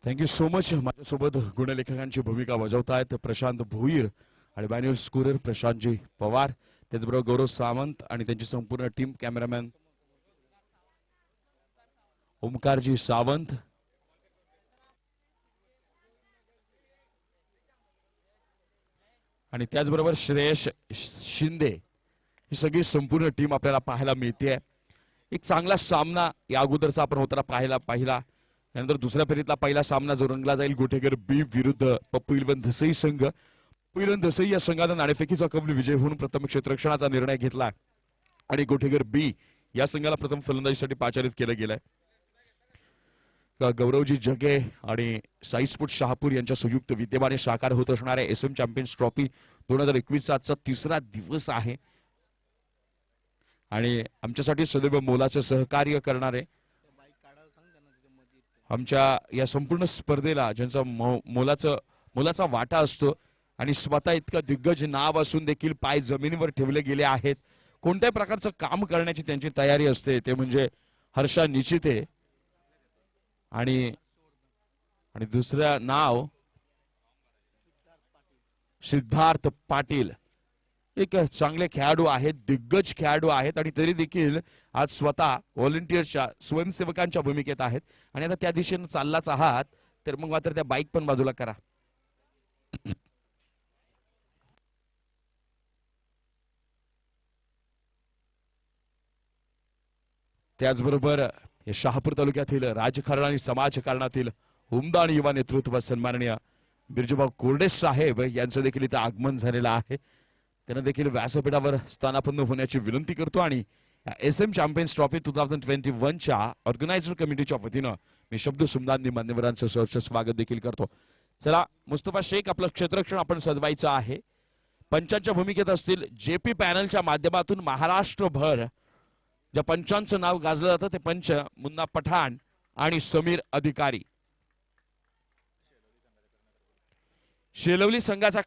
Thank you so much. माझ्यासोबत गुणलेखकांची भूमिका बजावत आहेत प्रशांत भोईर आणि मॅन्युअल स्कोरर प्रशांतजी पवार, त्याचबरोबर गौरव सावंत आणि त्यांची संपूर्ण टीम, कॅमेरामॅन ओमकारजी सावंत, आणि त्याचबरोबर श्रेयश शिंदे, ही सगळी संपूर्ण टीम आपल्याला पाहायला मिळते. एक चांगला सामना या अगोदरचा आपण होताना पाहिला. त्यानंतर दुसऱ्या फेरीतला पहिला सामना जो रंगला जाईल गोटेगर बी विरुद्ध पप्पू इलेव्हन धसई संघ. पप्पू इलेव्हन धसई या संघानं नाणेफेकीचा कबल विजय होऊन प्रथम क्षेत्ररक्षणाचा निर्णय घेतला आणि गोटेगर बी या संघाला प्रथम फलंदाजीसाठी पाचारित केलं गेलंय. गौरवजी जगे आणि साई स्पोर्ट्स शहापूर यांच्या संयुक्त विद्यमाने साकार होत असणाऱ्या SM चॅम्पियन्स ट्रॉफी 2021 आजचा तिसरा दिवस आहे आणि आमच्यासाठी सदैव मोलाचं सहकार्य करणारे आमच्या या संपूर्ण स्पर्धेला ज्यांचा मोलाचा वाटा असतो आणि स्वतः इतकं दिग्गज नाव असून देखील पाय जमिनीवर ठेवले गेले आहेत, कोणत्याही प्रकारचं काम करण्याची त्यांची तयारी असते, ते म्हणजे हर्षा निचिते आणि दुसरं नाव सिद्धार्थ पाटील. एक चांगले खेळाडू आहेत, दिग्गज खेळाडू आहेत आणि तरी देखील आज स्वतः व्हॉलंटियर्सच्या स्वयंसेवकांच्या भूमिकेत आहेत आणि आता त्या दिशेने चाललाच आहात तर मग मात्र त्या बाईक पण बाजूला करा. त्याचबरोबर शहापूर तालुक्यातील राजकारण आणि समाजकारणातील उमदा आणि युवा नेतृत्व सन्माननीय बिरजूभाऊ कोरडे साहेब यांचं देखील इथं आगमन झालेलं आहे. त्यांना देखील व्यासपीठावर स्थानापन्न होण्याची विनंती करतो आणि SM चॅम्पियन्स ट्रॉफी 2021 च्या ऑर्गनायझर कमिटीच्या वतीनं मी शब्द सुमदांनी मान्यवरांचं सहर्ष स्वागत देखील करतो. चला, मुस्तफा शेख आपलं क्षेत्ररक्षण आपण सजवायचं आहे. पंचांच्या भूमिकेत असतील JP पॅनलच्या माध्यमातून महाराष्ट्रभर ज्या पंचांचं नाव गाजलं जातं ते पंच मुन्ना पठाण आणि समीर अधिकारी. शेलवली संघाचा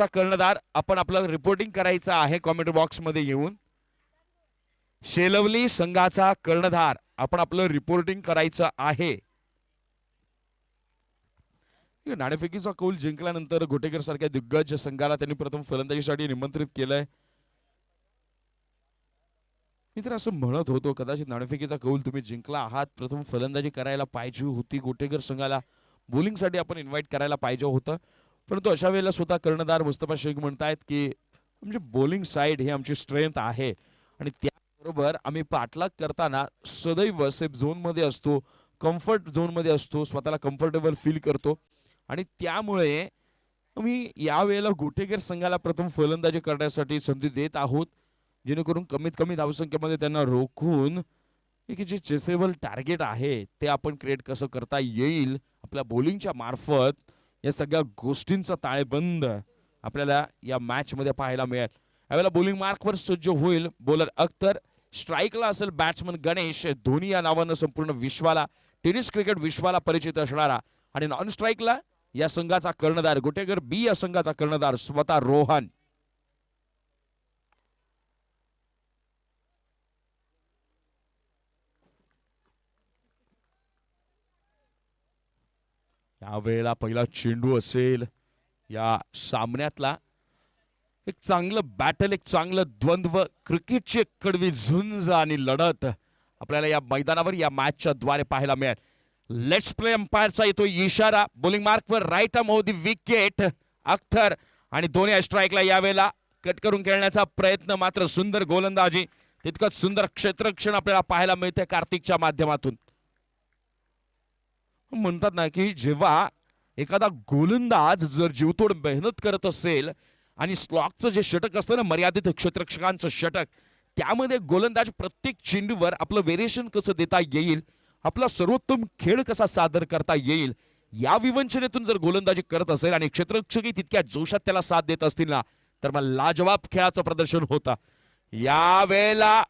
कर्णधार आपण आपलं रिपोर्टिंग करायचं आहे कॉमेंट बॉक्स मध्ये येऊन. शेलवली संघाचा कर्णधार आपण आपलं रिपोर्टिंग करायचं आहे. नाणेफेकीचा कौल जिंकल्यानंतर गोटेकर सारख्या दिग्गज संघाला त्यांनी प्रथम फलंदाजीसाठी निमंत्रित केलंय. मी तर असं म्हणत होतो कदाचित नाणेफेकीचा कौल तुम्ही जिंकला आहात, प्रथम फलंदाजी करायला पाहिजे होती, गोटेकर संघाला बॉलिंगसाठी आपण इन्व्हाइट करायला पाहिजे होतं. परंतु अशा वेळेला स्वतः कर्णधार मुस्तफा शेख म्हणतायत की म्हणजे बॉलिंग साइड ही आमची स्ट्रेंथ आहे आणि त्याबरोबर आम्ही पाठलाग करताना सदैव सेफ झोन मध्ये असतो, कम्फर्ट झोन मध्ये असतो, स्वतःला कम्फर्टेबल फील करतो आणि त्यामुळे आम्ही यावेळेला गोटेकर संघाला प्रथम फलंदाजी करण्यासाठी संधी देत आहोत, जेणेकरून कमीत कमी धावसंख्येमध्ये त्यांना रोखून एक जे चेसेबल टार्गेट आहे ते आपण क्रिएट कसं करता येईल आपल्या बॉलिंगच्या मार्फत. या सगळ्या गोष्टींचा ताळेबंद आपल्याला या मॅच मध्ये पाहायला मिळेल. यावेळेला बॉलिंग मार्कवर सज्ज होईल बॉलर अख्तर, स्ट्राईकला असेल बॅट्समन गणेश. धोनी या नावानं संपूर्ण विश्वाला, टेनिस क्रिकेट विश्वाला परिचित असणारा आणि नॉन स्ट्राईकला या संघाचा कर्णधार, गोटेगर बी या संघाचा कर्णधार स्वतः रोहन. यावेळेला पहिला चेंडू असेल या सामन्यातला. एक चांगलं बॅटल, एक चांगलं द्वंद्व, क्रिकेटची एक कडवी झुंज आणि लढत आपल्याला या मैदानावर या मॅचच्या द्वारे पाहायला मिळेल. लेट्स प्ले अंपायरचा येतो इशारा. बॉलिंग मार्कवर right arm the wicket Akhtar आणि दोन्ही स्ट्राईकला यावेळेला कट करून खेळण्याचा प्रयत्न. मात्र सुंदर गोलंदाजी, तितकंच सुंदर क्षेत्ररक्षण आपल्याला पाहायला मिळते कार्तिकच्या माध्यमातून. म्हणतात ना की जेव्हा एखादा गोलंदाज जर जीवतोड मेहनत करत असेल आणि स्लॉकचं जे षटक असतं ना, मर्यादित क्षेत्ररक्षकांचं षटक, त्यामध्ये गोलंदाज प्रत्येक चेंडूवर आपलं व्हेरिएशन कसं देता येईल, आपला सर्वोत्तम खेळ कसा सादर करता येईल, या विवंचनेतून जर गोलंदाजी करत असेल आणि क्षेत्ररक्षकही तितक्या जोशात त्याला साथ देत असतील ना, तर मग लाजवाब खेळाचं प्रदर्शन होतं. यावेळेला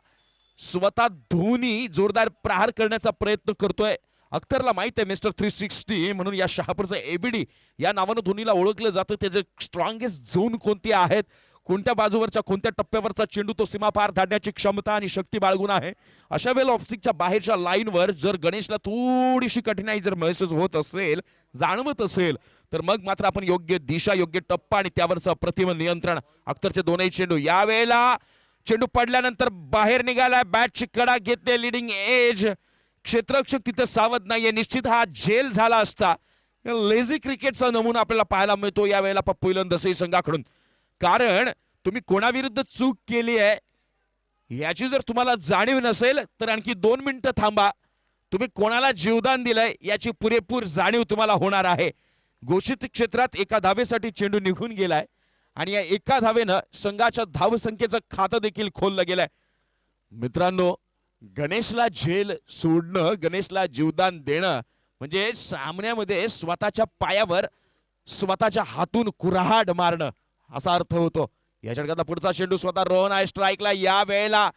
स्वतः धोनी जोरदार प्रहार करण्याचा प्रयत्न करतोय. अख्तरला माहित आहे मिस्टर 360 म्हणून या शहापूरचं ABD या नावानं धोनीला ओळखलं जातं. त्याचे स्ट्रॉंगेस्ट झोन कोणते आहेत, कोणत्या बाजूवरच्या कोणत्या टप्प्यावरचा चेंडू तो सीमा पार धाडण्याची क्षमता आणि शक्ती बाळगून आहे. अशा वेळेला ऑफस्टिकच्या बाहेरच्या लाईनवर जर गणेशला थोडीशी कठीणाई जर महसूस होत असेल, जाणवत असेल, तर मग मात्र आपण योग्य दिशा, योग्य टप्पा आणि त्यावरचं अप्रतिम नियंत्रण. अख्तरचे दोनही चेंडू यावेळेला चेंडू पडल्यानंतर बाहेर निघालाय. बॅटची कडा घेतली लिडिंग एज. क्षेत्ररक्षक तिथे सावध नाहीये. निश्चित हा झेल झाला असता. लेझी क्रिकेटचा नमुना आपल्याला पाहायला मिळतो यावेळेला पप्पू इलन दसई संघाकडून. कारण तुम्ही कोणाविरुद्ध चूक केली आहे याची जर तुम्हाला जाणीव नसेल तर आणखी 2 मिनिटं थांबा. तुम्ही कोणाला जीवदान दिलंय याची पुरेपूर जाणीव तुम्हाला होणार आहे. घोषित क्षेत्रात एका धावेसाठी चेंडू निघून गेलाय आणि या एका धावेनं संघाच्या धावसंख्येचं खातं देखील खोललं गेलंय. मित्रांनो, गणेशला झेल सोडणं, गणेशला जीवदान देणं म्हणजे सामन्यामध्ये स्वतःच्या पायावर स्वतःच्या हातून कुऱ्हाड मारणं असा अर्थ होतो. या षटकातला पुढचा चेंडू स्वतः रोहन आहे स्ट्राईकला. या वेळेला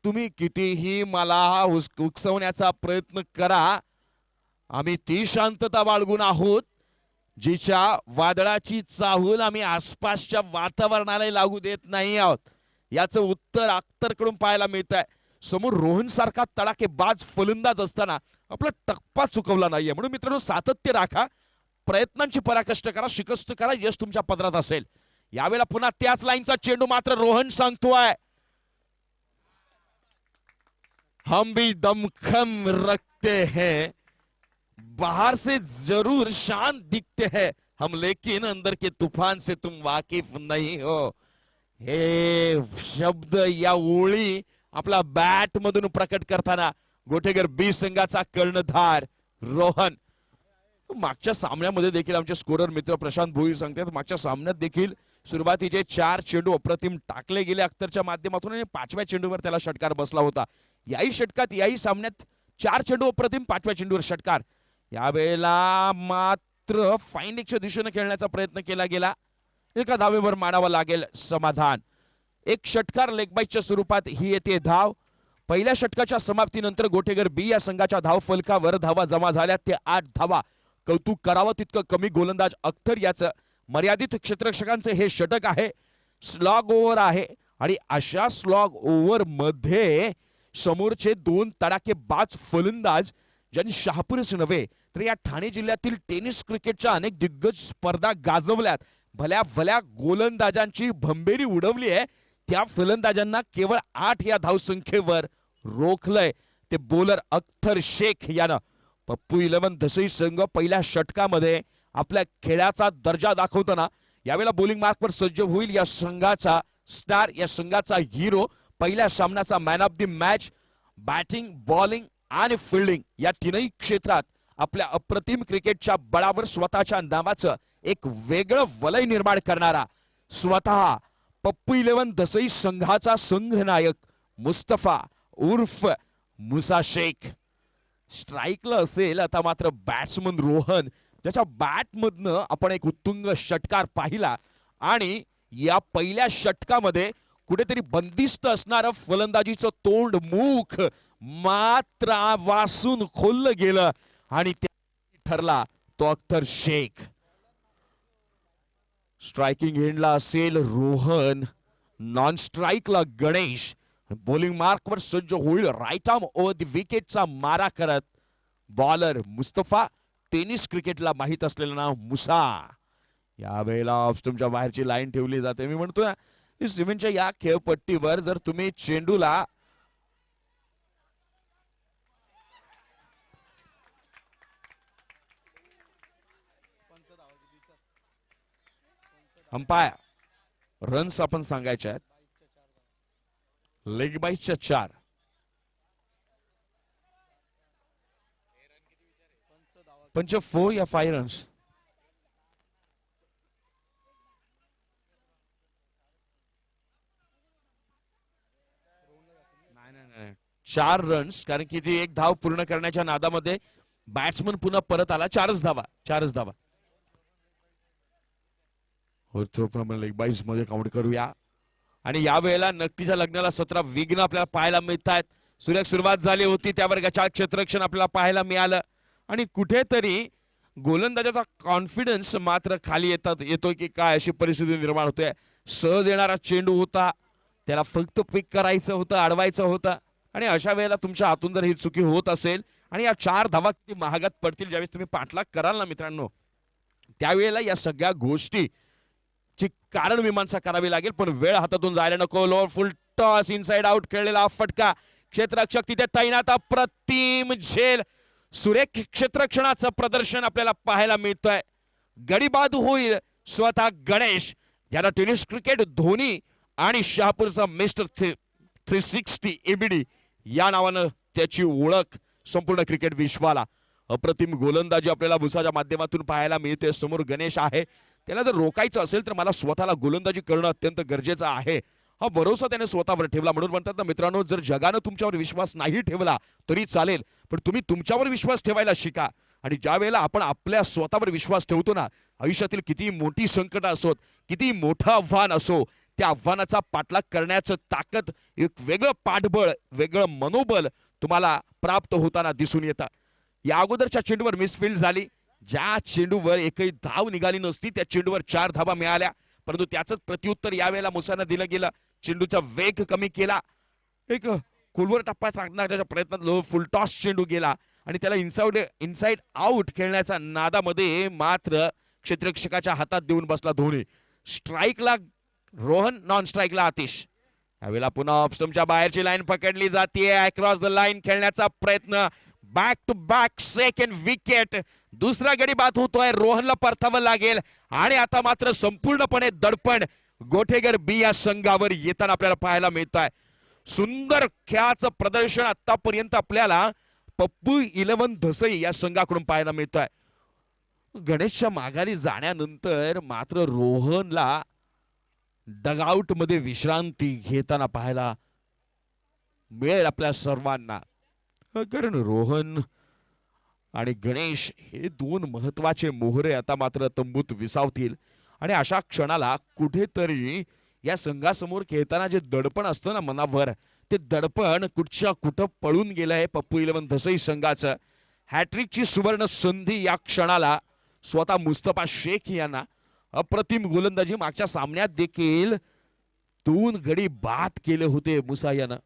तुम्ही कितीही मला उकसवण्याचा प्रयत्न करा, आम्ही ती शांतता बाळगून आहोत जिच्या वादळाची चाहूल आम्ही आसपासच्या वातावरणाला लागू देत नाही आहोत. याचं उत्तर अख्तरकडून पाहायला मिळत आहे. समोर रोहन सारखा तडाखेबाज फलंदाज असताना आपला टप्पा चुकवला नाहीये. म्हणून मित्रांनो, सातत्य राखा, प्रयत्नांची पराकाष्ठ करा, शिकस्त करा, यश तुमच्या पदरात असेल. यावेळेला पुन्हा त्याच लाईनचा चेंडू मात्र रोहन सांगतोय, हम भी दमखम रखते हैं, बाहर से जरूर शांत दिखते हैं हम, लेकिन अंदर के तूफान से तुम वाकिफ नहीं हो. हे शब्द, या ओळी आपला बॅट मधून प्रकट करताना गोटेगर बी संघाचा कर्णधार रोहन. मागच्या सामन्यामध्ये देखील आमचे स्कोरर मित्र प्रशांत भोईर सांगतात, मागच्या सामन्यात देखील सुरुवातीचे 4 चेंडू अप्रतिम टाकले गेले अख्तरच्या माध्यमातून आणि 5व्या चेंडूवर त्याला षटकार बसला होता. याही षटकात, याही सामन्यात 4 चेंडू अप्रतिम, 5व्या चेंडूवर षटकार. यावेळेला मात्र फाइंडिंगच्या दिशेने खेळण्याचा प्रयत्न केला गेला. एका धावेवर मानावं लागेल समाधान. एक षटकार लेगबाईच्या स्वरूपात ही येते धाव. पहिल्या षटकाच्या समाप्तीनंतर गोटेगर बी या संघाच्या धाव फलकावर धावा जमा झाल्या ते 8 धावा. कौतुक करावं तितकं कमी. गोलंदाज अख्तर याचं मर्यादित क्षेत्ररक्षकांचे हे षटक आहे. स्लॉग ओव्हर आहे आणि अशा स्लॉग ओव्हर मध्ये समोरचे 2 तडाखेबाज फलंदाज ज्यांनी शहापूरच नव्हे तर या ठाणे जिल्ह्यातील टेनिस क्रिकेटच्या अनेक दिग्गज स्पर्धा गाजवल्यात, भल्या भल्या गोलंदाजांची भंबेरी उडवली आहे, त्या फलंदाजांना केवळ 8 या धावसंख्येवर रोखलंय ते बोलर अख्तर शेख यानं. पप्पू इलेव्हन दसई संघ पहिल्या षटकामध्ये आपल्या खेळाचा दर्जा दाखवताना यावेळेला बॉलिंग मार्कवर सज्ज होईल. या संघाचा स्टार, या संघाचा हिरो, पहिल्या सामन्याचा man of the match. Batting, bowling आणि फिल्डिंग या तीनही क्षेत्रात आपल्या अप्रतिम क्रिकेटच्या बळावर स्वतःच्या नावाचं एक वेगळं वलय निर्माण करणारा स्वतः पप्पू इलेव्हन दसई संघाचा संघनायक मुस्तफा उर्फ मुसा शेख स्ट्राईकला असेल. आता मात्र बॅट्समन रोहन, ज्याच्या बॅटमधनं आपण एक उत्तुंग षटकार पाहिला आणि या पहिल्या षटकामध्ये कुठेतरी बंदिस्त असणारं फलंदाजीचं तोंड, मुख मात्र वासून खोललं गेलं आणि ठरला तो अख्तर शेख. स्ट्रायकिंग एंडला असेल रोहन, नॉन स्ट्राईकला गणेश, बॉलिंग मार्कवर सज्ज होईल. राईट आर्म ओव्हर द विकेटचा मारा करत बॉलर मुस्तफा, टेनिस क्रिकेटला माहित असलेलं नाव मुसा. यावेळेला ऑफस्टंपच्या बाहेरची लाईन ठेवली जाते. मी म्हणतोय सिमेंटच्या या खेळपट्टीवर जर तुम्ही चेंडूला अंपायर रन्स आपण सांगायचे आहेत, लेग बाईच्या 4, पंच 4 या 5 रन्स. नाही 4 रन्स, कारण की ती एक धाव पूर्ण करण्याच्या नादामध्ये बॅट्समन पुन्हा परत आला. 4च धावा. लेग बाईज मध्ये काउंट करूया. आणि या वेळेला नक्कीच्या लग्नाला 17 विघ्न आपल्याला पाहायला मिळत आहेत. सुरुवात झाली होती, त्यावर गचाळ क्षेत्ररक्षण आपल्याला पाहायला मिळालं आणि कुठेतरी गोलंदाजाचा कॉन्फिडन्स मात्र खाली येतोय की काय अशी परिस्थिती निर्माण होते. सहज येणारा चेंडू होता, त्याला फक्त पिक करायचं होतं, अडवायचं होतं. आणि अशा वेळेला तुमच्या हातून जर ही चुकी होत असेल आणि या 4 धावा किती महागात पडतील ज्यावेळेस तुम्ही पाठलाग कराल ना मित्रांनो, त्यावेळेला या सगळ्या गोष्टी ची कारण मीमांसा करावी लागेल. पण वेळ हातातून जायला नको. लोअर फुल टॉस इनसाइड आउट खेळलेला फटका, क्षेत्ररक्षक तिथे तैनात, अप्रतिम झेल, सुरेख क्षेत्ररक्षणाचं प्रदर्शन आपल्याला पाहायला मिळतंय. गडी बाद होईल स्वतः गणेश, ज्याला टेनिस क्रिकेट धोनी आणि शहापूरचा मिस्टर 360 एबीडी या नावानं त्याची ओळख संपूर्ण क्रिकेट विश्वाला. अप्रतिम गोलंदाजी आपल्याला भुसाच्या माध्यमातून पाहायला मिळते. समोर गणेश आहे, त्याला जर रोखायचं असेल तर मला स्वतःला गोलंदाजी करणं अत्यंत गरजेचं आहे. हा भरोसा त्याने स्वतःवर ठेवला. म्हणून म्हणतात ना मित्रांनो, जर जगानं तुमच्यावर विश्वास नाही ठेवला तरी चालेल, पण तुम्ही तुमच्यावर विश्वास ठेवायला शिका. आणि ज्या वेळेला आपण आपल्या स्वतःवर विश्वास ठेवतो ना, आयुष्यातील किती मोठी संकट असोत, किती मोठं आव्हान असो, त्या आव्हानाचा पाठलाग करण्याचं ताकद, एक वेगळं पाठबळ, वेगळं मनोबल तुम्हाला प्राप्त होताना दिसून येतं. या अगोदरच्या चेंडूवर मिसफील्ड झाली, ज्या चेंडूवर एकही धाव निघाली नसती त्या चेंडूवर 4 धावा मिळाल्या, परंतु त्याचंच प्रत्युत्तर यावेळेला मुसानं दिलं गेलं. चेंडूचा वेग कमी केला, एक खोलवर टप्पा टाकण्याच्या प्रयत्नात लो फुल टॉस चेंडू गेला आणि त्याला इनसाइड आउट खेळण्याच्या नादामध्ये मात्र क्षेत्ररक्षकाच्या हातात देऊन बसला धोनी. स्ट्राईकला रोहन, नॉन स्ट्राईकला आतिश. यावेळेला पुन्हा ऑफस्टम्पच्या बाहेरची लाईन पकडली जाते. अक्रॉस द लाईन खेळण्याचा प्रयत्न, back to back second wicket. दुसरा गडी बाद होतोय, रोहनला परतावं लागेल. आणि आता मात्र संपूर्णपणे दडपण गोठेगर बी या संघावर येताना आपल्याला पाहायला मिळत आहे. सुंदर खेळाचं प्रदर्शन आतापर्यंत आपल्याला पप्पू 11 धसई या संघाकडून पाहायला मिळत आहे. गणेशच्या माघारी जाण्यानंतर मात्र रोहनला डगआउट मध्ये विश्रांती घेताना पाहायला मिळेल आपल्या सर्वांना. कारण रोहन आणि गणेश हे 2 महत्वाचे मोहरे आता मात्र तंबूत विसावतील. आणि अशा क्षणाला कुठेतरी या संघासमोर खेळताना जे दडपण असतं ना मनावर, ते दडपण कुठं पळून गेलंय पप्पू 11 धसई संघाचं. हॅट्रिकची सुवर्ण संधी या क्षणाला स्वतः मुस्तफा शेख यांना. अप्रतिम गोलंदाजी, मागच्या सामन्यात देखील 2 गडी बाद केले होते मुसा यानं.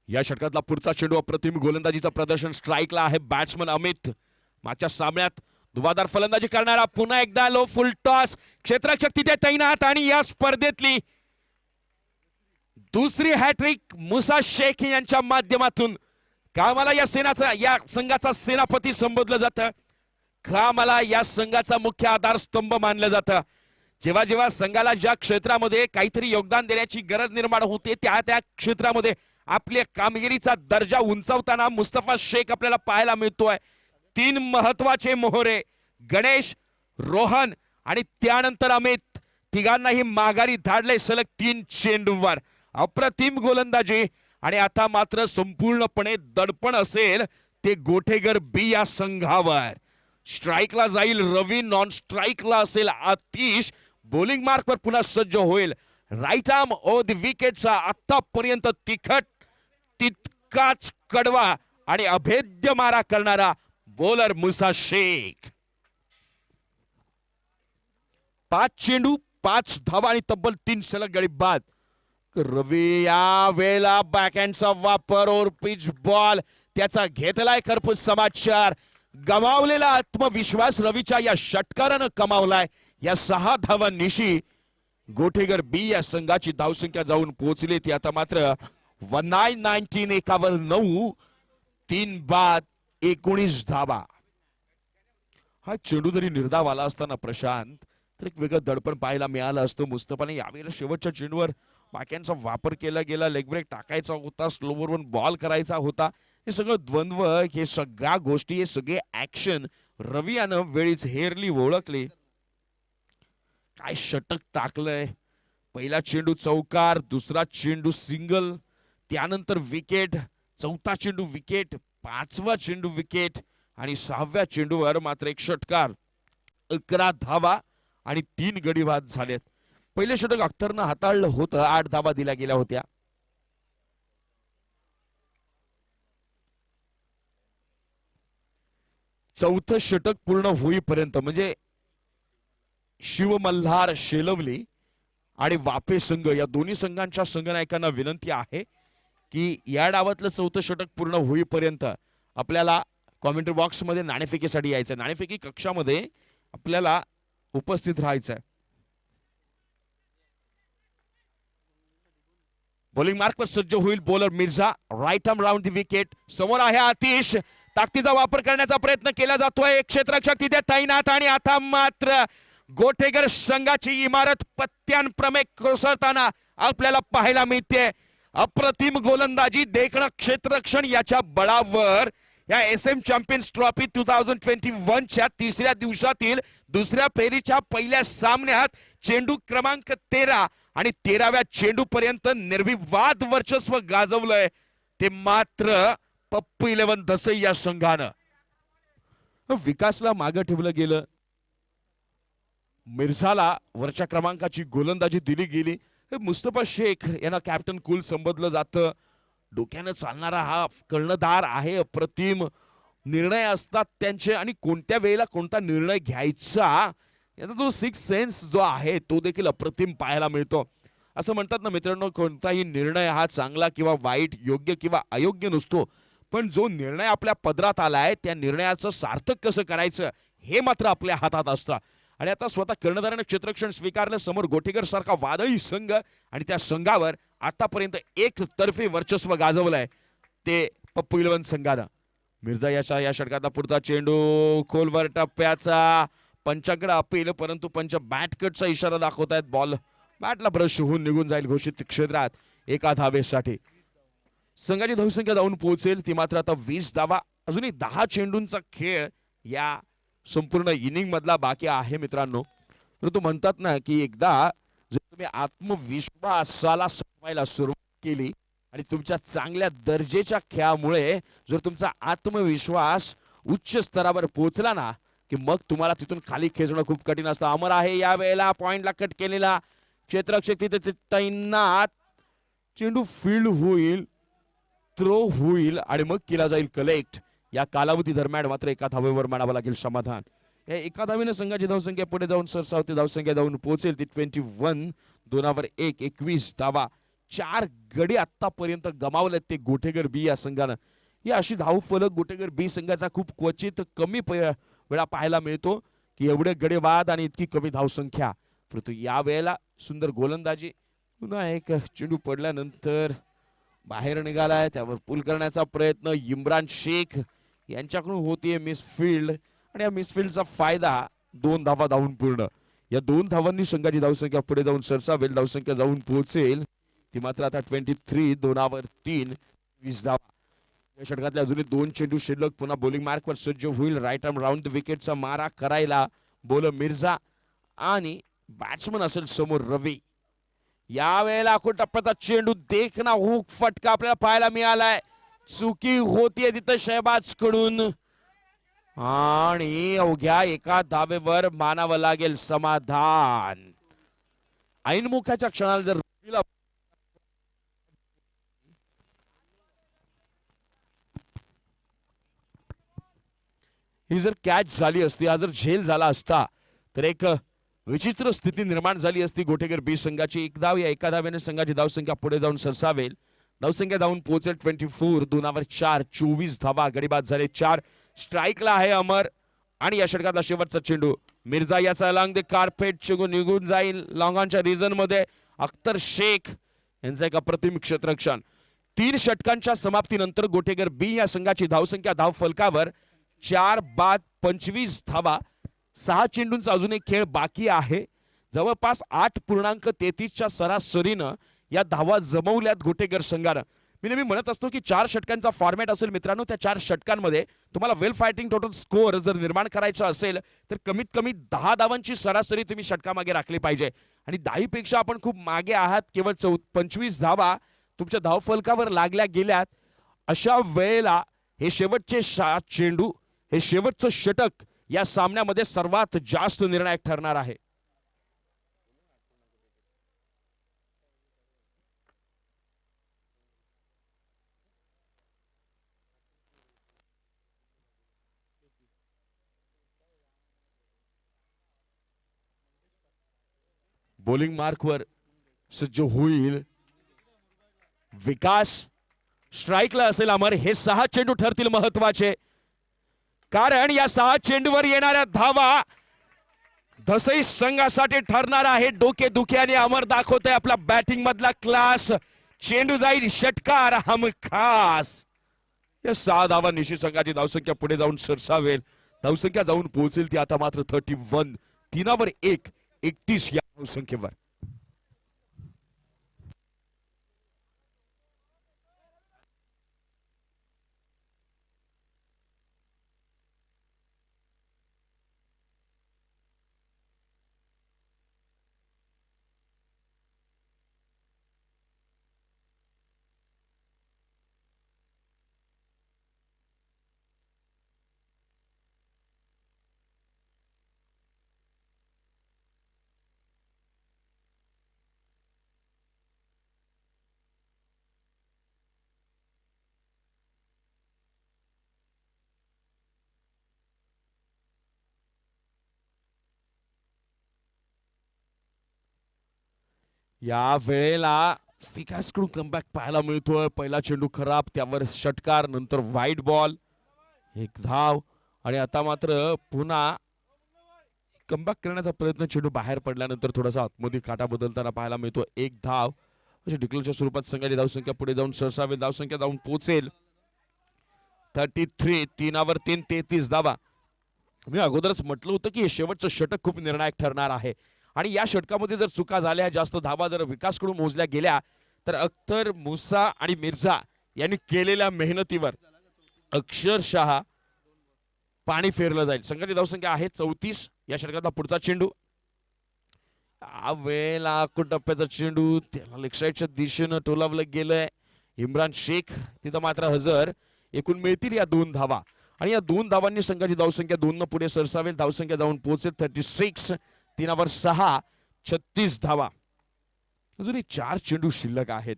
या षटकातला पुढचा चेंडू, अप्रतिम गोलंदाजीचं प्रदर्शन, स्ट्राईकला आहे बॅट्समन अमित. मागच्या सामन्यात धुवाधार फलंदाजी करणारा पुन्हा एकदा लो फुल टॉस, क्षेत्ररक्षक तिथे तैनात. आणि या स्पर्धेतली दुसरी हॅट्रिक मुसा शेख यांच्या माध्यमातून. का मला या संघाचा सेनापती संबोधलं जातं, का मला या संघाचा मुख्य आधारस्तंभ मानलं जातं. जेव्हा जेव्हा संघाला ज्या क्षेत्रामध्ये काहीतरी योगदान देण्याची गरज निर्माण होते, त्या क्षेत्रामध्ये आपल्या कामगिरीचा दर्जा उंचावताना मुस्तफा शेख आपल्याला पाहायला मिळतोय. 3 महत्वाचे मोहरे, गणेश, रोहन आणि त्यानंतर अमित, तिघांनाही माघारी धाडले सलग 3 चेंडूवर. अप्रतिम गोलंदाजी. आणि आता मात्र संपूर्णपणे दडपण असेल ते गोठेगर बी या संघावर. स्ट्राईकला जाईल रवी, नॉन स्ट्राईकला असेल आतिश. बॉलिंग मार्कवर पुन्हा सज्ज होईल राईट आर्म ओ द विकेटचा आतापर्यंत तिखट, तितकाच कडवा आणि अभेद्य मारा करणारा बॉलर मुसा शेख. 5 चेंडू 5 धावा आणि तब्बल 3 सलग गडी बाद. रवी या वेळेला बॅकहँडचा वापर और पिच बॉल त्याचा घेतलाय खरपूस समाचार. गमावलेला आत्मविश्वास रवीच्या या षटकारानं कमावलाय. या 6 धावांनिशी गोठेगर बी या संघाची धावसंख्या जाऊन पोहोचली ती आता मात्र 19 एकावर 9, 3 बाद 19 धावा. हा चेंडू जरी निर्धाव आला असताना प्रशांत तर एक वेगळं दडपण पाहायला मिळालं असतं. मुस्तफाने यावेळेला शेवटच्या चेंडूवर बॅकहँडचा वापर केला गेला, लेग ब्रेक टाकायचा होता, स्लोवरवर बॉल करायचा होता. हे सगळं द्वंद्व, हे सगळ्या गोष्टी, हे सगळे ऍक्शन रवी यानं वेळीच हेरली, ओळखली. काय षटक टाकलंय. पहिला चेंडू चौकार, दुसरा चेंडू सिंगल, त्यानंतर विकेट, चौथा चेंडू विकेट, 5वा चेंडू विकेट आणि 6व्या चेंडूवर मात्र एक षटकार, 11 धावा आणि 3 गडी बाद झालेत. पहिले षटक अख्तरनं हाताळलं होतं, 8 धावा दिल्या गेल्या होत्या. चौथं षटक पूर्ण होईपर्यंत म्हणजे शिवमल्हार शेलवली आणि वाफे संघ या दोन्ही संघांच्या संघनायकांना विनंती आहे की या डावातलं चौथं षटक पूर्ण होईपर्यंत आपल्याला कॉमेंट्री बॉक्स मध्ये नाणेफेकीसाठी यायचं. नाणेफेकी कक्षामध्ये आपल्याला उपस्थित राहायचंय. बॉलिंग मार्कवर सज्ज होईल bowler Mirza. Right arm round the wicket. समोर आहे आतिश. ताकदीचा वापर करण्याचा प्रयत्न केला जातोय. क्षेत्ररक्षक तिथे तैनात आणि आता मात्र गोटेगर संघाची इमारत पत्त्यांप्रमे कोसळताना आपल्याला पाहायला मिळते. अप्रतिम गोलंदाजी, देखणं क्षेत्ररक्षण याच्या बळावर या एसएम चॅम्पियन्स ट्रॉफी 2021 च्या तिसऱ्या दिवसातील दुसऱ्या फेरीच्या पहिल्या सामन्यात चेंडू क्रमांक 13 आणि 13व्या चेंडू पर्यंत निर्विवाद वर्चस्व गाजवलंय ते मात्र पप्पू 11 दसई या संघानं. विकासला मागे ठेवलं गेलं. मिर्झाला वरच्या क्रमांकाची गोलंदाजी दिली गेली. मुस्तफा शेख यांना कॅप्टन कूल संबोधलं जातं. डोक्यानं चालणारा हा कर्णधार आहे. अप्रतिम निर्णय असतात त्यांचे आणि कोणत्या वेळेला कोणता निर्णय घ्यायचा याचा जो सिक्स सेन्स जो आहे तो देखील अप्रतिम पाहायला मिळतो. असं म्हणतात ना मित्रांनो, कोणताही निर्णय हा चांगला किंवा वाईट, योग्य किंवा अयोग्य नसतो, पण जो निर्णय आपल्या पदरात आलाय त्या निर्णयाचं सार्थक कसं करायचं हे मात्र आपल्या हातात असतं. आणि आता स्वतः कर्णधाराने क्षेत्ररक्षण स्वीकारलं. समोर गोटेगर सारखा वादळी संघ आणि त्या संघावर आतापर्यंत एकतर्फी वर्चस्व गाजवलंय ते पप्पू 11 संघानं. मिर्झा याच्या या षटकातला पुढचा चेंडू खोलवर टप्प्याचा. पंचाकडे अपील, परंतु पंच बॅटकटचा इशारा दाखवतायत. बॉल बॅटला ब्रश होऊन निघून जाईल घोषित क्षेत्रात एका धावेसाठी. संघाची धावसंख्या जाऊन पोहोचेल ती मात्र आता 20 धावा. अजूनही 10 चेंडूंचा खेळ या संपूर्ण इनिंग मधला बाकी आहे मित्रांनो. परंतु म्हणतात ना की एकदा जर तुम्ही आत्मविश्वासाला सजवायला सुरुवात केली आणि तुमच्या चांगल्या दर्जेच्या खेळामुळे जर तुमचा आत्मविश्वास उच्च स्तरावर पोहोचला ना की मग तुम्हाला तिथून खाली खेचणं खूप कठीण असतं. अमर आहे या वेळेला पॉइंटला कट केलेला. क्षेत्ररक्षक तिथे तैनात. चेंडू फील्ड होईल, थ्रो होईल आणि मग केला जाईल कलेक्ट. या कालावधी दरम्यान मात्र एका धावेवर मानावं लागेल समाधान. या एका धावेने संघाची धावसंख्या पुढे जाऊन सरसावती धावसंख्या जाऊन पोहोचेल ती 21. 2-1 21 धावा. 4 गडी आतापर्यंत गमावलेत ते गोटेगर बी या संघानं. ही अशी धावफलक गोटेगर बी संघाचा खूप क्वचित कमी वेळा पाहायला मिळतो की एवढे गडे बाद आणि इतकी कमी धावसंख्या. परंतु या वेळेला सुंदर गोलंदाजी. पुन्हा एक चेंडू पडल्यानंतर बाहेर निघालाय, त्यावर पूल करण्याचा प्रयत्न इम्रान शेख यांच्याकडून होतीये मिसफील्ड आणि या मिसफील्डचा फायदा 2 धावा धावून पूर्ण. या 2 धावांनी संघाची धावसंख्या पुढे जाऊन सरसावेल. धावसंख्या जाऊन पोहोचेल ती मात्र आता 23. 2-3 20 धावा. या षटकातले अजूनही 2 चेंडू शिल्लक. पुन्हा बॉलिंग मार्कवर सज्ज होईल. राईट आर्म राऊंड द विकेटचा मारा करायला बॉलर मिर्झा आणि बॅट्समन असेल समोर रवी. या वेळेला अकोट टप्प्याचा चेंडू देखना हुक फटका आपल्याला पाहायला मिळालाय. चुकी होतीये तिथं शहबाज कडून आणि अवघ्या एका धावेवर मानावं लागेल समाधान. ऐनमुखाच्या क्षणाला जर ही जर कॅच झाली असती, हा जर झेल झाला असता तर एक विचित्र स्थिती निर्माण झाली असती गोटेगर बी संघाची. एक धाव या एका धावेने संघाची धावसंख्या पुढे जाऊन सरसावेल. धावसंख्या जाऊन पोहोचेल 24. 2-4 24 धावा. गडीबाद झाले 4. स्ट्राईकला आहे अमर आणि या षटकातला शेवटचा चेंडू मिर्झा याचा लॉंग द कार्पेट निघून जाईल. लॉंगॉनच्या रिझन मध्ये अख्तर शेख यांचं एक अप्रतिम क्षेत्ररक्षण. 3 षटकांच्या समाप्तीनंतर गोटेगर बी या संघाची धावसंख्या धाव फलकावर 4 बाद 25 धावा. 6 चेंडूंचा अजून एक खेळ बाकी आहे. जवळपास 8.33च्या सरासरीनं या धावा जमवल्यात गोटेगर संघानं. मी नेहमी म्हणत असतो की 4 षटकांचा फॉर्मॅट असेल मित्रांनो. त्या 4 षटकांमध्ये तुम्हाला वेल फायटिंग टोटल स्कोअर जर निर्माण करायचा असेल तर कमीत कमी 10 धावांची सरासरी तुम्ही षटकामागे राखली पाहिजे. आणि 10 पेक्षा आपण खूप मागे आहात. केवळ 25 धावा तुमच्या धावफलकावर लागल्या गेल्यात. अशा वेळेला हे शेवटचे 7 चेंडू, हे शेवटचं षटक या सामन्यामध्ये सर्वात जास्त निर्णायक ठरणार आहे. बॉलिंग मार्कवर सज्ज होईल विकास. स्ट्राईकला असेल अमर. हे 6 चेंडू ठरतील महत्वाचे, कारण या 6 चेंडूवर येणाऱ्या धावा धसई संघासाठी ठरणार आहे. डोके दुख्याने अमर दाखवतोय आपला बॅटिंग मधला क्लास. चेंडू जाईल षटकार हमखास. या 6 धावा निशी संघाची धावसंख्या पुढे जाऊन सरसावेल. धावसंख्या जाऊन पोहोचेल ती आता मात्र 31. 3वर 1, 31 या धावसंख्येवर. या वेळेला विकासकडून कमबॅक पाहायला मिळतोय. पहिला चेंडू खराब, त्यावर षटकार, नंतर वाईड बॉल, 1 धाव. आणि आता मात्र पुन्हा कमबॅक करण्याचा प्रयत्न. चेंडू बाहेर पडल्यानंतर थोडासा आतमध्ये काटा बदलताना पाहायला मिळतो. 1 धाव. म्हणजे डिक्लेअरच्या स्वरूपात संघाची धावसंख्या पुढे जाऊन सरसावेल. धावसंख्या जाऊन पोहोचेल 33. 3वर 3, 33 धावा. मी अगोदरच म्हटलं होतं की हे शेवटचं षटक खूप निर्णायक ठरणार आहे. आणि या षटकामध्ये जर चुका झाल्या, जास्त धावा जर विकासकडून मोजल्या गेल्या, तर अख्तर, मुसा आणि मिर्झा यांनी केलेल्या मेहनतीवर अक्षरशः पाणी फेरलं जाईल. संघाची धावसंख्या आहे 34. या षटकातला पुढचा चेंडू, वेळेला टप्प्याचा चेंडू, त्याला लेग साईडच्या दिशेनं टोलावलं गेलंय. इम्रान शेख तिथं मात्र हजर. एकूण मिळतील या 2 धावा. आणि या 2 धावांनी संघाची धावसंख्या 2 न पुढे सरसावेल. धावसंख्या जाऊन पोहोचेल 36. 3वर 6, 36 धावा. अजूनही 4 चेंडू शिल्लक आहेत.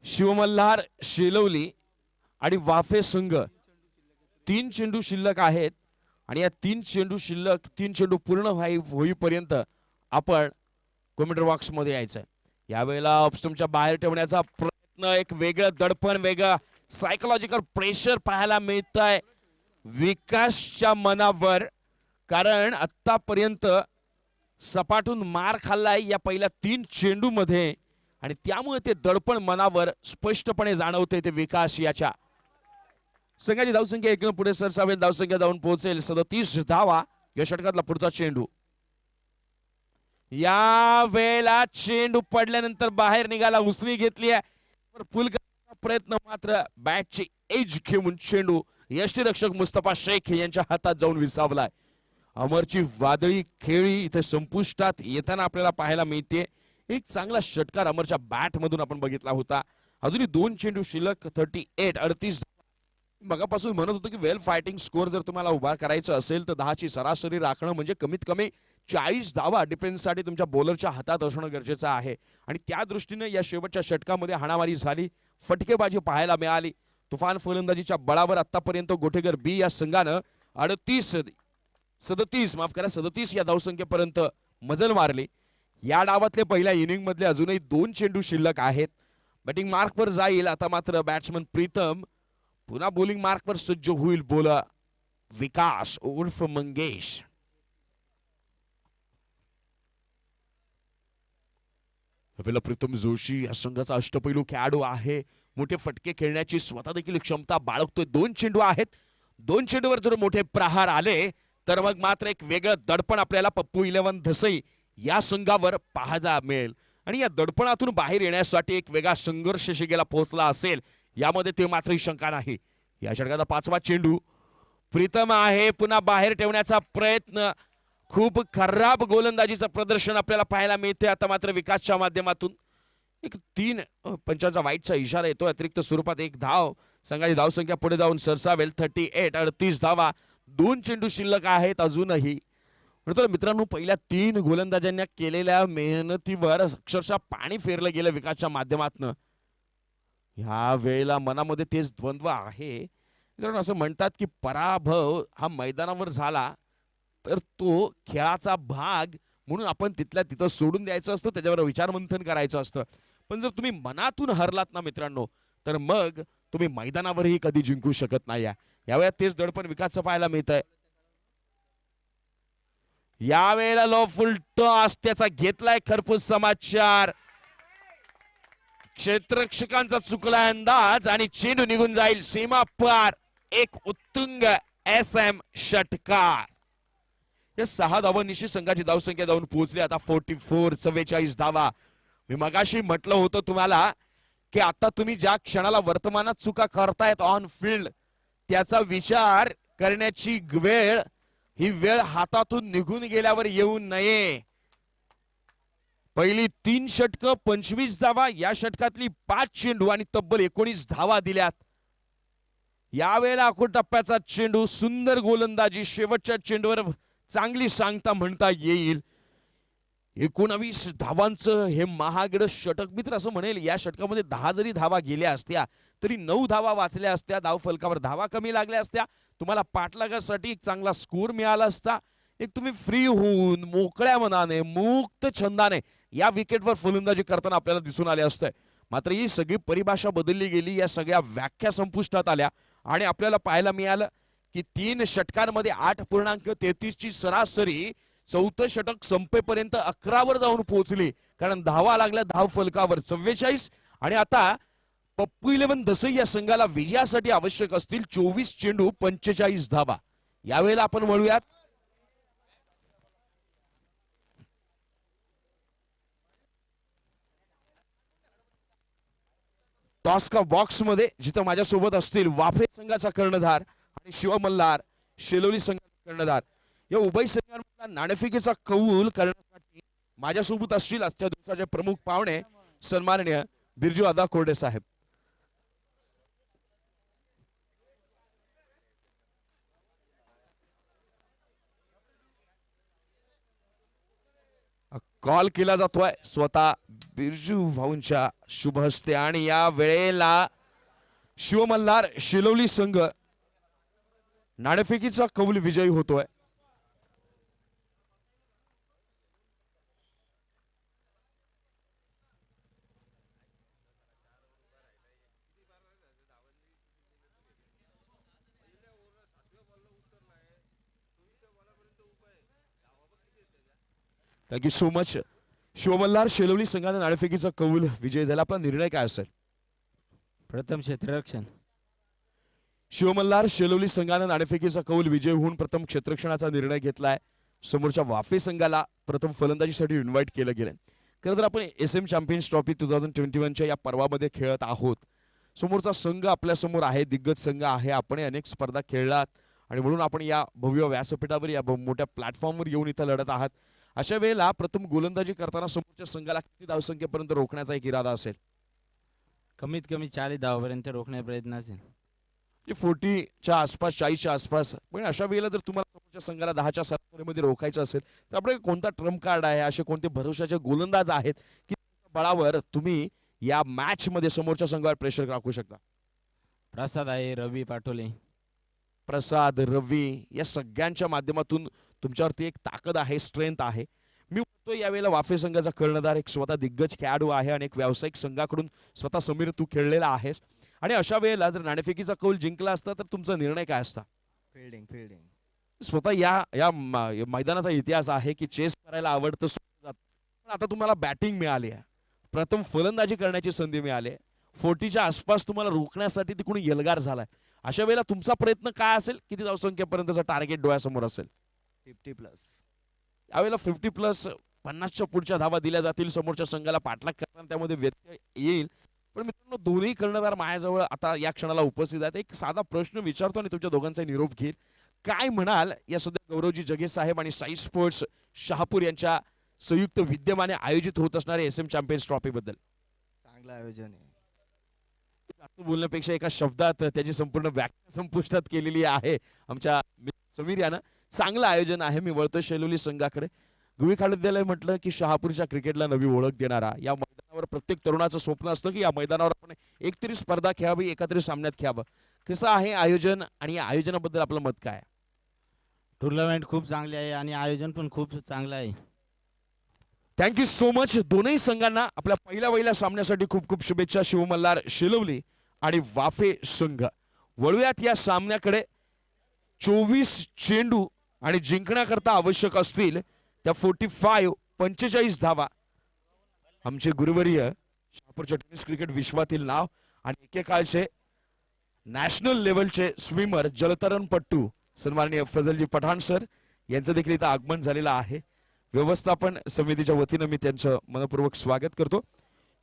शिवमल्हार, शेलवली आणि वाफे संघ 3 चेंडू शिल्लक आहेत. आणि या 3 चेंडू पूर्ण होईपर्यंत आपण कॉमेंट्री बॉक्स मध्ये यायचंय. यावेळेला ऑफस्टंपच्या बाहेर ठेवण्याचा प्रयत्न, एक वेगळं दडपण, वेगळं सायकोलॉजिकल प्रेशर पाहायला मिळतंय विकासच्या मनावर. कारण आतापर्यंत सपाटून मार खाल्लाय या पहिल्या 3 चेंडू मध्ये, आणि त्यामुळे ते दडपण मनावर स्पष्टपणे जाणवते. ते विकास याच्या संघाची धावसंख्या 1 पुढे सरसावेल. धावसंख्या जाऊन पोहोचेल 37 धावा. या षटकातला पुढचा चेंडू, या वेळेला चेंडू पडल्यानंतर बाहेर निघाला, उसळी घेतली आहे. पुल करण्याचा प्रयत्न, मात्र बॅटची एज घेऊन चेंडू यष्टीरक्षक मुस्तफा शेख यांच्या हातात जाऊन विसावलाय. अमरची वादळी खेळी इथे संपुष्टात येताना आपल्याला पाहायला मिळते. एक चांगला षटकार अमरच्या बॅट मधून आपण बघितला होता. अजूनही 2 चेंडू शिल्लक. 38. मगापासून म्हणत होतो की वेल फायटिंग स्कोर जर तुम्हाला उभा करायचं असेल तर 10ची सरासरी राखणं म्हणजे कमीत कमी 40 धावा डिफेन्ससाठी तुमच्या बॉलरच्या हातात असणं गरजेचं आहे. आणि त्या दृष्टीने या शेवटच्या षटकामध्ये हाणामारी झाली, फटकेबाजी पाहायला मिळाली. तुफान फलंदाजीच्या बळावर आतापर्यंत गोटेगर बी या संघानं 37 या धावसंख्येपर्यंत मजल मारली. या डावातले पहिल्या इनिंग मधले अजूनही 2 चेंडू शिल्लक आहेत. बॅटिंग मार्कवर जाईल आता मात्र बॅट्समन प्रीतम. पुन्हा बॉलिंग मार्कवर सज्ज होईल बॉलर विकास उर्फ मंगेश. प्रीतम जोशी या संघाचा अष्टपैलू खेळाडू आहे. मोठे फटके खेळण्याची स्वतः देखील क्षमता बाळगतोय. 2 चेंडू आहेत. 2 चेंडूवर जर मोठे प्रहार आले तर मग मात्र एक वेगळं दडपण आपल्याला पप्पू 11 धसई या संघावर पाहायला मिळेल. आणि या दडपणातून बाहेर येण्यासाठी एक वेगळा संघर्ष शिगेला पोहोचला असेल यामध्ये ते मात्र शंका नाही. या षटकाचा 5वा चेंडू प्रीतम आहे. पुन्हा बाहेर ठेवण्याचा प्रयत्न. खूप खराब गोलंदाजीचं प्रदर्शन आपल्याला पाहायला मिळते आता मात्र विकासच्या माध्यमातून. एक 3 पंचांचा वाईटचा इशारा येतो. अतिरिक्त स्वरूपात एक धाव, संघाची धावसंख्या पुढे जाऊन सरसावेल 38. 38 धावा, 2 चेंडू शिल्लक आहेत अजूनही. तर मित्रांनो, पहिल्या 3 गोलंदाजांनी केलेल्या मेहनतीवर अक्षरशः पाणी फेरलं गेलं विकासच्या माध्यमातून. ह्या वेळेला मनामध्ये तेच द्वंद्व आहे. मित्रांनो, असं म्हणतात की पराभव हा मैदानावर झाला तर तो खेळाचा भाग म्हणून आपण तिथल्या तिथं सोडून द्यायचं असतं, त्याच्यावर विचारमंथन करायचं असतं. पण जर तुम्ही मनातून हरलात ना मित्रांनो, तर मग तुम्ही मैदानावरही कधी जिंकू शकत नाही. यावेळेला तेच दडपण विकासचं पाहायला मिळत आहे. यावेळेला लो फुल टॉस त्याचा घेतलाय खरपूस समाचार. क्षेत्ररक्षकांचा चुकला अंदाज आणि चेंडू निघून जाईल सीमा पार. एक उत्तुंग SM षटकार. या 6 धावांनिशी संघाची धावसंख्या जाऊन पोहोचली आता 44. 44 धावा. मी मगाशी म्हटलं होतं तुम्हाला की आता तुम्ही ज्या क्षणाला वर्तमानात चुका करतायत ऑन फील्ड, त्याचा विचार करण्याची वेळ, ही वेळ हातातून निघून गेल्यावर येऊ नये. पहिली 3 षटकं 25 धावा, या षटकातली 5 चेंडू आणि तब्बल 19 धावा दिल्यात. यावेळेला अकोट टप्प्याचा चेंडू, सुंदर गोलंदाजी, शेवटच्या चेंडूवर चांगली सांगता म्हणता येईल. 19 धावांचं हे महागडं षटक. मित्र असं म्हणेल या षटकामध्ये 10 जरी धावा गेल्या असत्या तरी 9 धावा वाचल्या असत्या, धाव फलकावर धावा कमी लागल्या असत्या, तुम्हाला पाठलागासाठी एक चांगला स्कोर मिळाला असता. एक तुम्ही फ्री होऊन मोकळ्या मनाने, मुक्त छंदाने या विकेटवर फलंदाजी करताना आपल्याला दिसून आले असते. मात्र ही सगळी परिभाषा बदलली गेली, या सगळ्या व्याख्या संपुष्टात आल्या आणि आपल्याला पाहायला मिळालं की 3 षटकांमध्ये 8.33 ची सरासरी 4थं षटक संपेपर्यंत 11 वर जाऊन पोहोचली. कारण धावा लागल्या धाव फलकावर 44. आणि आता पप्पू 11 दसई या संघाला विजयासाठी आवश्यक असतील 24 चेंडू 45 धावा. यावेळेला आपण वळूयात टॉस का बॉक्स मध्ये, जिथं माझ्यासोबत असतील वाफे संघाचा कर्णधार आणि शिव मल्हार शेलोली संघाचा कर्णधार. या उभय संघांमधला नाणेफेकीचा कौल करण्यासाठी माझ्यासोबत असतील आजच्या दिवसाचे प्रमुख पाहुणे सन्माननीय बिरजू आदा कोरडे साहेब. कॉल केला जातोय स्वतः बिरजू भाऊंच्या शुभ हस्ते आणि या वेळेला शिवमल्हार शिलोली संघ नाणेफेकीचा कौल विजयी होतोय. Thank you so much. Shivmalhar Shelwali संघाने नाणेफेकीचा कौल विजय झाला. आपला निर्णय काय असेल? प्रथम क्षेत्ररक्षण. शिवमल्हार शेलवली संघाने नाणेफेकीचा कौल विजय होऊन प्रथम क्षेत्ररक्षणाचा निर्णय घेतलाय. समोरच्या वाफे संघाला प्रथम फलंदाजीसाठी इन्व्हाइट केलं गेलं. खरं तर आपण SM चॅम्पियन्स ट्रॉफी 2021च्या या पर्वामध्ये खेळत आहोत. समोरचा संघ आपल्या समोर आहे, दिग्गज संघ आहे. आपण अनेक स्पर्धा खेळलात आणि म्हणून आपण या भव्य व्यासपीठावर, या मोठ्या प्लॅटफॉर्मवर येऊन इथं लढत आहात. अशा वेळेला प्रथम गोलंदाजी करताना समोरच्या संघाला किती धावसंख्येपर्यंत रोखण्याचा एक इरादा असेल? कमीत कमी 40 धावापर्यंत रोखण्याचा प्रयत्न असेल. 40च्या आसपास, 40च्या आसपास. पण अशा वेळेला जर तुम्हाला समोरच्या संघाला 10च्या सरासरीमध्ये रोखायचं असेल तर आपल्याकडे कोणता ट्रम्प कार्ड आहे? असे कोणते भरोशाचे गोलंदाज आहेत की बळावर तुम्ही या मॅच मध्ये समोरच्या संघावर प्रेशर राखू शकता? प्रसाद आहे, रवी पाटोले. प्रसाद, रवी या सगळ्यांच्या माध्यमातून तुमच्यावरती एक ताकद आहे, स्ट्रेंथ आहे. मी म्हणतो यावेळेला वाफे संघाचा कर्णधार एक स्वतः दिग्गज खेळाडू आहे आणि एक व्यावसायिक संघाकडून स्वतः समीर तू खेळलेला आहेस. आणि अशा वेळेला जर नाणेफेकीचा कौल जिंकला असता तर तुमचा निर्णय काय असता? फिल्डिंग. फिल्डिंग. स्वतः या मैदानाचा इतिहास आहे की चेस करायला आवडतं, पण आता तुम्हाला बॅटिंग मिळाली आहे, प्रथम फलंदाजी करण्याची संधी मिळाली आहे. 40च्या आसपास तुम्हाला रोखण्यासाठी तिकडून एल्गार झालाय. अशा वेळेला तुमचा प्रयत्न काय असेल? किती धावसंख्येपर्यंतचा टार्गेट डोळ्यासमोर असेल? 50+. यावेळेला 50+, 50च्या पुढच्या धावा दिल्या जातील. समोरच्या संघाला पाठलाग करताना त्यामध्ये व्यत्यय येईल. पण मित्रांनो, दोन्ही कर्णधार माझ्याजवळ आता या क्षणाला उपस्थित आहेत. एक साधा प्रश्न विचारतो आणि तुमच्या दोघांचा निरोप घेईल. काय म्हणाल या सध्या गौरवजी जगे साहेब आणि साई स्पोर्ट्स शहापूर यांच्या संयुक्त विद्यमाने आयोजित होत असणारे SM चॅम्पियन्स ट्रॉफी बद्दल? चांगलं आयोजन आहे. जास्त बोलण्यापेक्षा एका शब्दात त्याची संपूर्ण व्याख्या संपुष्टात केलेली आहे आमच्या समीर यानं. चांगलं आयोजन आहे. मी वळतो शेलोली संघाकडे. गुवी विद्यालय म्हटलं की शहापूरच्या क्रिकेटला नवी ओळख देणारा, या मैदानावर प्रत्येक तरुणाचं स्वप्न असतं की या मैदानावर आपण एकतरी स्पर्धा खेळावी, एकातरी सामन्यात खेळावं. कसं आहे आयोजन आणि या आयोजनाबद्दल आपलं मत काय? टुर्नामेंट खूप चांगली आहे आणि आयोजन पण खूप चांगलं आहे. Thank you so much. दोनही संघांना आपल्या पहिल्या सामन्यासाठी खूप खूप शुभेच्छा. शिवमल्हार शिलवली आणि वाफे संघ. वळूयात या सामन्याकडे. 24 चेंडू आणि जिंकण्याकरता आवश्यक असतील त्या 45 धावा. आमचे गुरुवर्य शहापूरच्या टेनिस क्रिकेट विश्वातील नाव आणि एकेकाळचे नॅशनल लेवलचे स्विमर, जलतरणपट्टू सन्माननीय फजलजी पठाण सर यांचं देखील इथं आगमन झालेलं आहे. व्यवस्थापन समितीच्या वतीनं मी त्यांचं मनपूर्वक स्वागत करतो.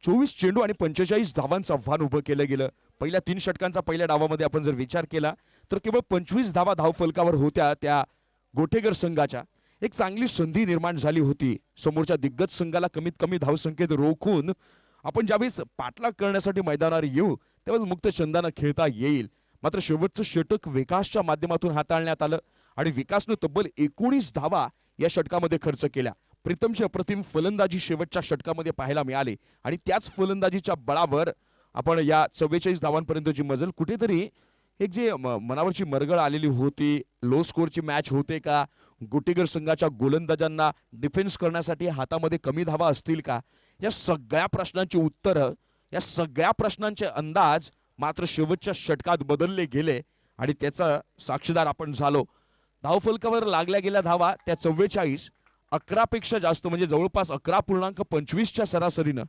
24 चेंडू आणि 45 धावांचं आव्हान उभं केलं गेलं. पहिल्या 3 षटकांचा पहिल्या डावामध्ये आपण जर विचार केला तर केवळ 25 धावा धावफलकावर होत्या त्या गोठेकर संघाच्या. एक चांगली संधी निर्माण झाली होती. समोरच्या दिग्गज संघाला कमीत कमी धावसंख्येत रोखून आपण ज्यावेळेस पाठलाग करण्यासाठी मैदानावर येऊ तेव्हाच मुक्त छंदानं खेळता येईल. मात्र शेवटचं षटक विकासच्या माध्यमातून हाताळण्यात आलं आणि विकासनं तब्बल 19 धावा या षटकामध्ये खर्च केल्या. प्रीतमची अप्रतिम फलंदाजी शेवटच्या षटकामध्ये पाहायला मिळाली आणि त्याच फलंदाजीच्या बळावर आपण या 44 धावांपर्यंतची मजल कुठेतरी एक जे मनावरची मरगळ आलेली होती, लो स्कोरची मॅच होते का, गोटेगर संघाच्या गोलंदाजांना डिफेन्स करण्यासाठी हातामध्ये कमी धावा असतील का, या सगळ्या प्रश्नांची उत्तरं, या सगळ्या प्रश्नांचे अंदाज मात्र शेवटच्या षटकात बदलले गेले आणि त्याचा साक्षीदार आपण झालो. धावफलकावर लागल्या गेल्या धावा त्या 44, 11 पेक्षा जास्त म्हणजे जवळपास 11.25च्या सरासरीनं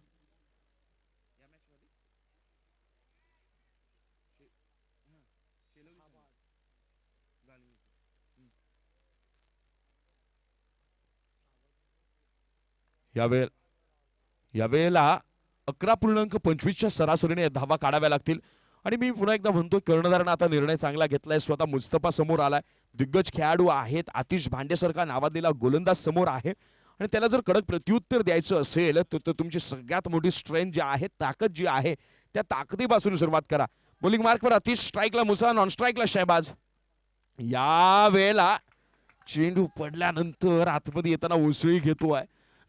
यावेळेला 11.25च्या सरासरीने धावा काढाव्या लागतील. आणि मी पुन्हा एकदा म्हणतो, कर्णधारानं आता निर्णय चांगला घेतलाय. स्वतः मुस्तफा समोर आलाय. दिग्गज खेळाडू आहेत. आतिश भांडेसारखा नावाजलेला गोलंदाज समोर आहे आणि त्याला जर कडक प्रत्युत्तर द्यायचं असेल तर तुमची सगळ्यात मोठी स्ट्रेंथ जी आहे, ताकद जी आहे, त्या ताकदीपासून सुरुवात करा. बॉलिंग मार्कवर आतिश, स्ट्राईकला मुसा, नॉन स्ट्राईकला शहबाज. या वेळेला चेंडू पडल्यानंतर आतमध्ये येताना उसळी घेतोय.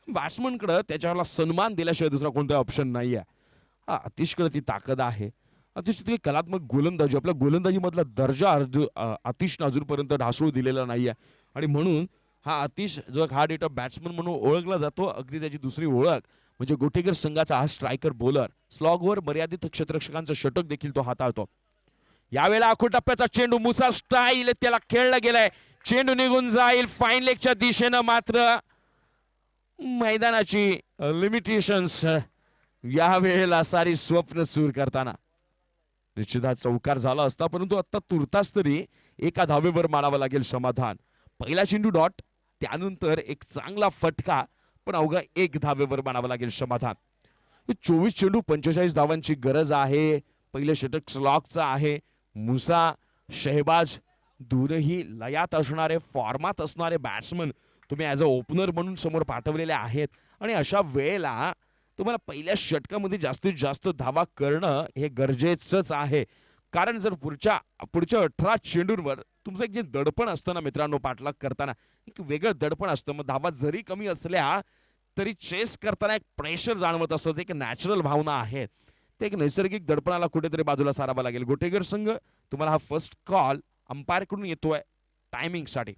बॅट्समनकडे त्याच्याला सन्मान दिल्याशिवाय दुसरा कोणता ऑप्शन नाहीये. हा अतिशकडे ती ताकद आहे. अतिश ती कलात्मक गोलंदाजी, आपल्या गोलंदाजीमधला दर्जा अतिशनं अजूनपर्यंत ढासळू दिलेला नाहीये आणि म्हणून हा अतिश जो हार्ड हिटर बॅट्समन म्हणून ओळखला जातो. अगदी त्याची दुसरी ओळख म्हणजे गोटेकर संघाचा हा स्ट्रायकर बॉलर. स्लॉगवर मर्यादित क्षेत्ररक्षकांचं षटक देखील तो हाताळतो. यावेळेला आखो टप्प्याचा चेंडू, मुसा स्टाईल, त्याला खेळला गेलाय. चेंडू निघून जाईल फाईन लेगच्या दिशेनं. मात्र मैदानाची लिमिटेशन्स यावेळेला सारी स्वप्न चूर करताना निश्चित हा चौकार झाला असता, परंतु आता तुर्तास तरी एका धावेवर मानावं लागेल समाधान. पहिला चेंडू डॉट, त्यानंतर एक चांगला फटका, पण अवघा 1 धावेवर मानावं लागेल समाधान. 24 चेंडू 45 धावांची गरज आहे. पहिले षटक स्लॉगचं आहे. मुसा, शहबाज दोनही लयात असणारे, फॉर्मात असणारे बॅट्समन तुम्ही ॲज अ ओपनर म्हणून समोर पाठवलेले आहेत आणि अशा वेळेला तुम्हाला पहिल्या षटकामध्ये जास्तीत जास्त धावा करणं हे गरजेचंच आहे. कारण जर पुढच्या 18 चेंडूंवर तुमचं एक जे दडपण असतं ना मित्रांनो, पाठलाग करताना एक वेगळं दडपण असतं. मग धावा जरी कमी असल्या तरी चेस करताना एक प्रेशर जाणवत असतं. ते एक नॅचरल भावना आहे. ते एक नैसर्गिक दडपणाला कुठेतरी बाजूला सारावा लागेल. गोटेगर संघ, तुम्हाला हा फर्स्ट कॉल अंपायरकडून येतोय टायमिंगसाठी.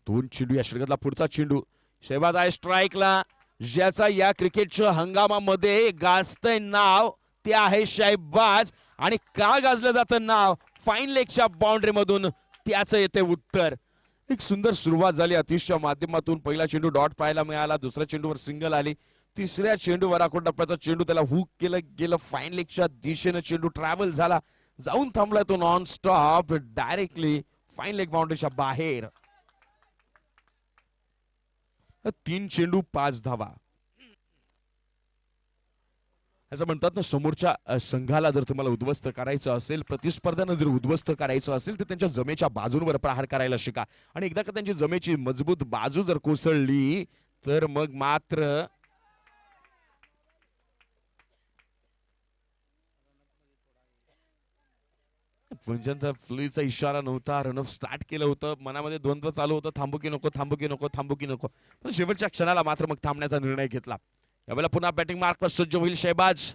दोन चेंडू या षटकातला पुढचा चेंडू. शहबाज आहे स्ट्राईकला. ज्याचा या क्रिकेटच्या हंगामामध्ये गाजतंय नाव ते आहे शहबाज. आणि का गाजलं जातं नाव? फाईन लेगच्या बाउंड्री मधून त्याचं येते उत्तर. एक सुंदर सुरुवात झाली अतिशच्या माध्यमातून. पहिला चेंडू डॉट पाहायला मिळाला, दुसऱ्या चेंडूवर सिंगल आली, तिसऱ्या चेंडूवर आखो टप्प्याचा चेंडू त्याला हुक केलं गेलं. फाईन लेगच्या दिशेनं चेंडू ट्रॅव्हल झाला, जाऊन थांबलाय तो non stop directly fine leg बाउंड्रीच्या बाहेर. 3 चेंडू 5 धावा. असं म्हणतात ना, समोरच्या संघाला जर तुम्हाला उद्ध्वस्त करायचं असेल, प्रतिस्पर्ध्यांना जर उद्ध्वस्त करायचं असेल, तर त्यांच्या जमेच्या बाजूंवर प्रहार करायला शिका. आणि एकदा का त्यांची जमेची मजबूत बाजू जर कोसळली तर मग मात्र पंचांचा फ्लीचा इशारा नव्हता. रनअप स्टार्ट केलं होतं, मनामध्ये द्वंद्व चालू होतं, थांबू की नको, थांबू की नको, थांबू की नको. पण शेवटच्या क्षणाला मात्र मग थांबण्याचा निर्णय घेतला. यावेळेला पुन्हा बॅटिंग मार्कवर सज्ज होईल शहबाज.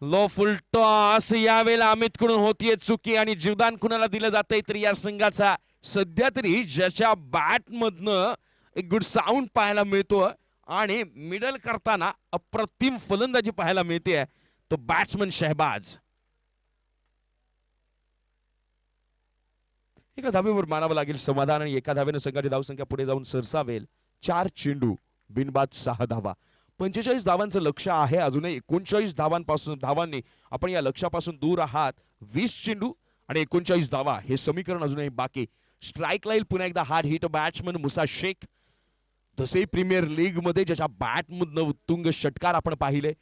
लो फुल टॉस यावेळेला अमित कडून होतीये चुकी आणि जीवदान कुणाला दिलं जातंय तर या संघाचा सध्या तरी ज्याच्या बॅट मधनं एक गुड साऊंड पाहायला मिळतो आणि मिडल करताना अप्रतिम फलंदाजी पाहायला मिळते तो बॅट्समन शहबाज. एका धावेवर मानावं लागेल समाधान आणि एका धावेनं संघाची धावसंख्या पुढे जाऊन सरसावेल. 4 चेंडू बिनबाद 6 धावा. 45 धावांचं लक्ष आहे. अजूनही 39 धावांनी आपण या लक्ष्यापासून दूर आहात. 20 चेंडू आणि 39 धावा हे समीकरण अजूनही बाकी. स्ट्राईक लाईल पुन्हा एकदा hard hit batsman Musa Shaikh. तसेही प्रीमियर लीग मध्ये ज्याच्या बॅटमधनं उत्तुंग षटकार आपण पाहिले.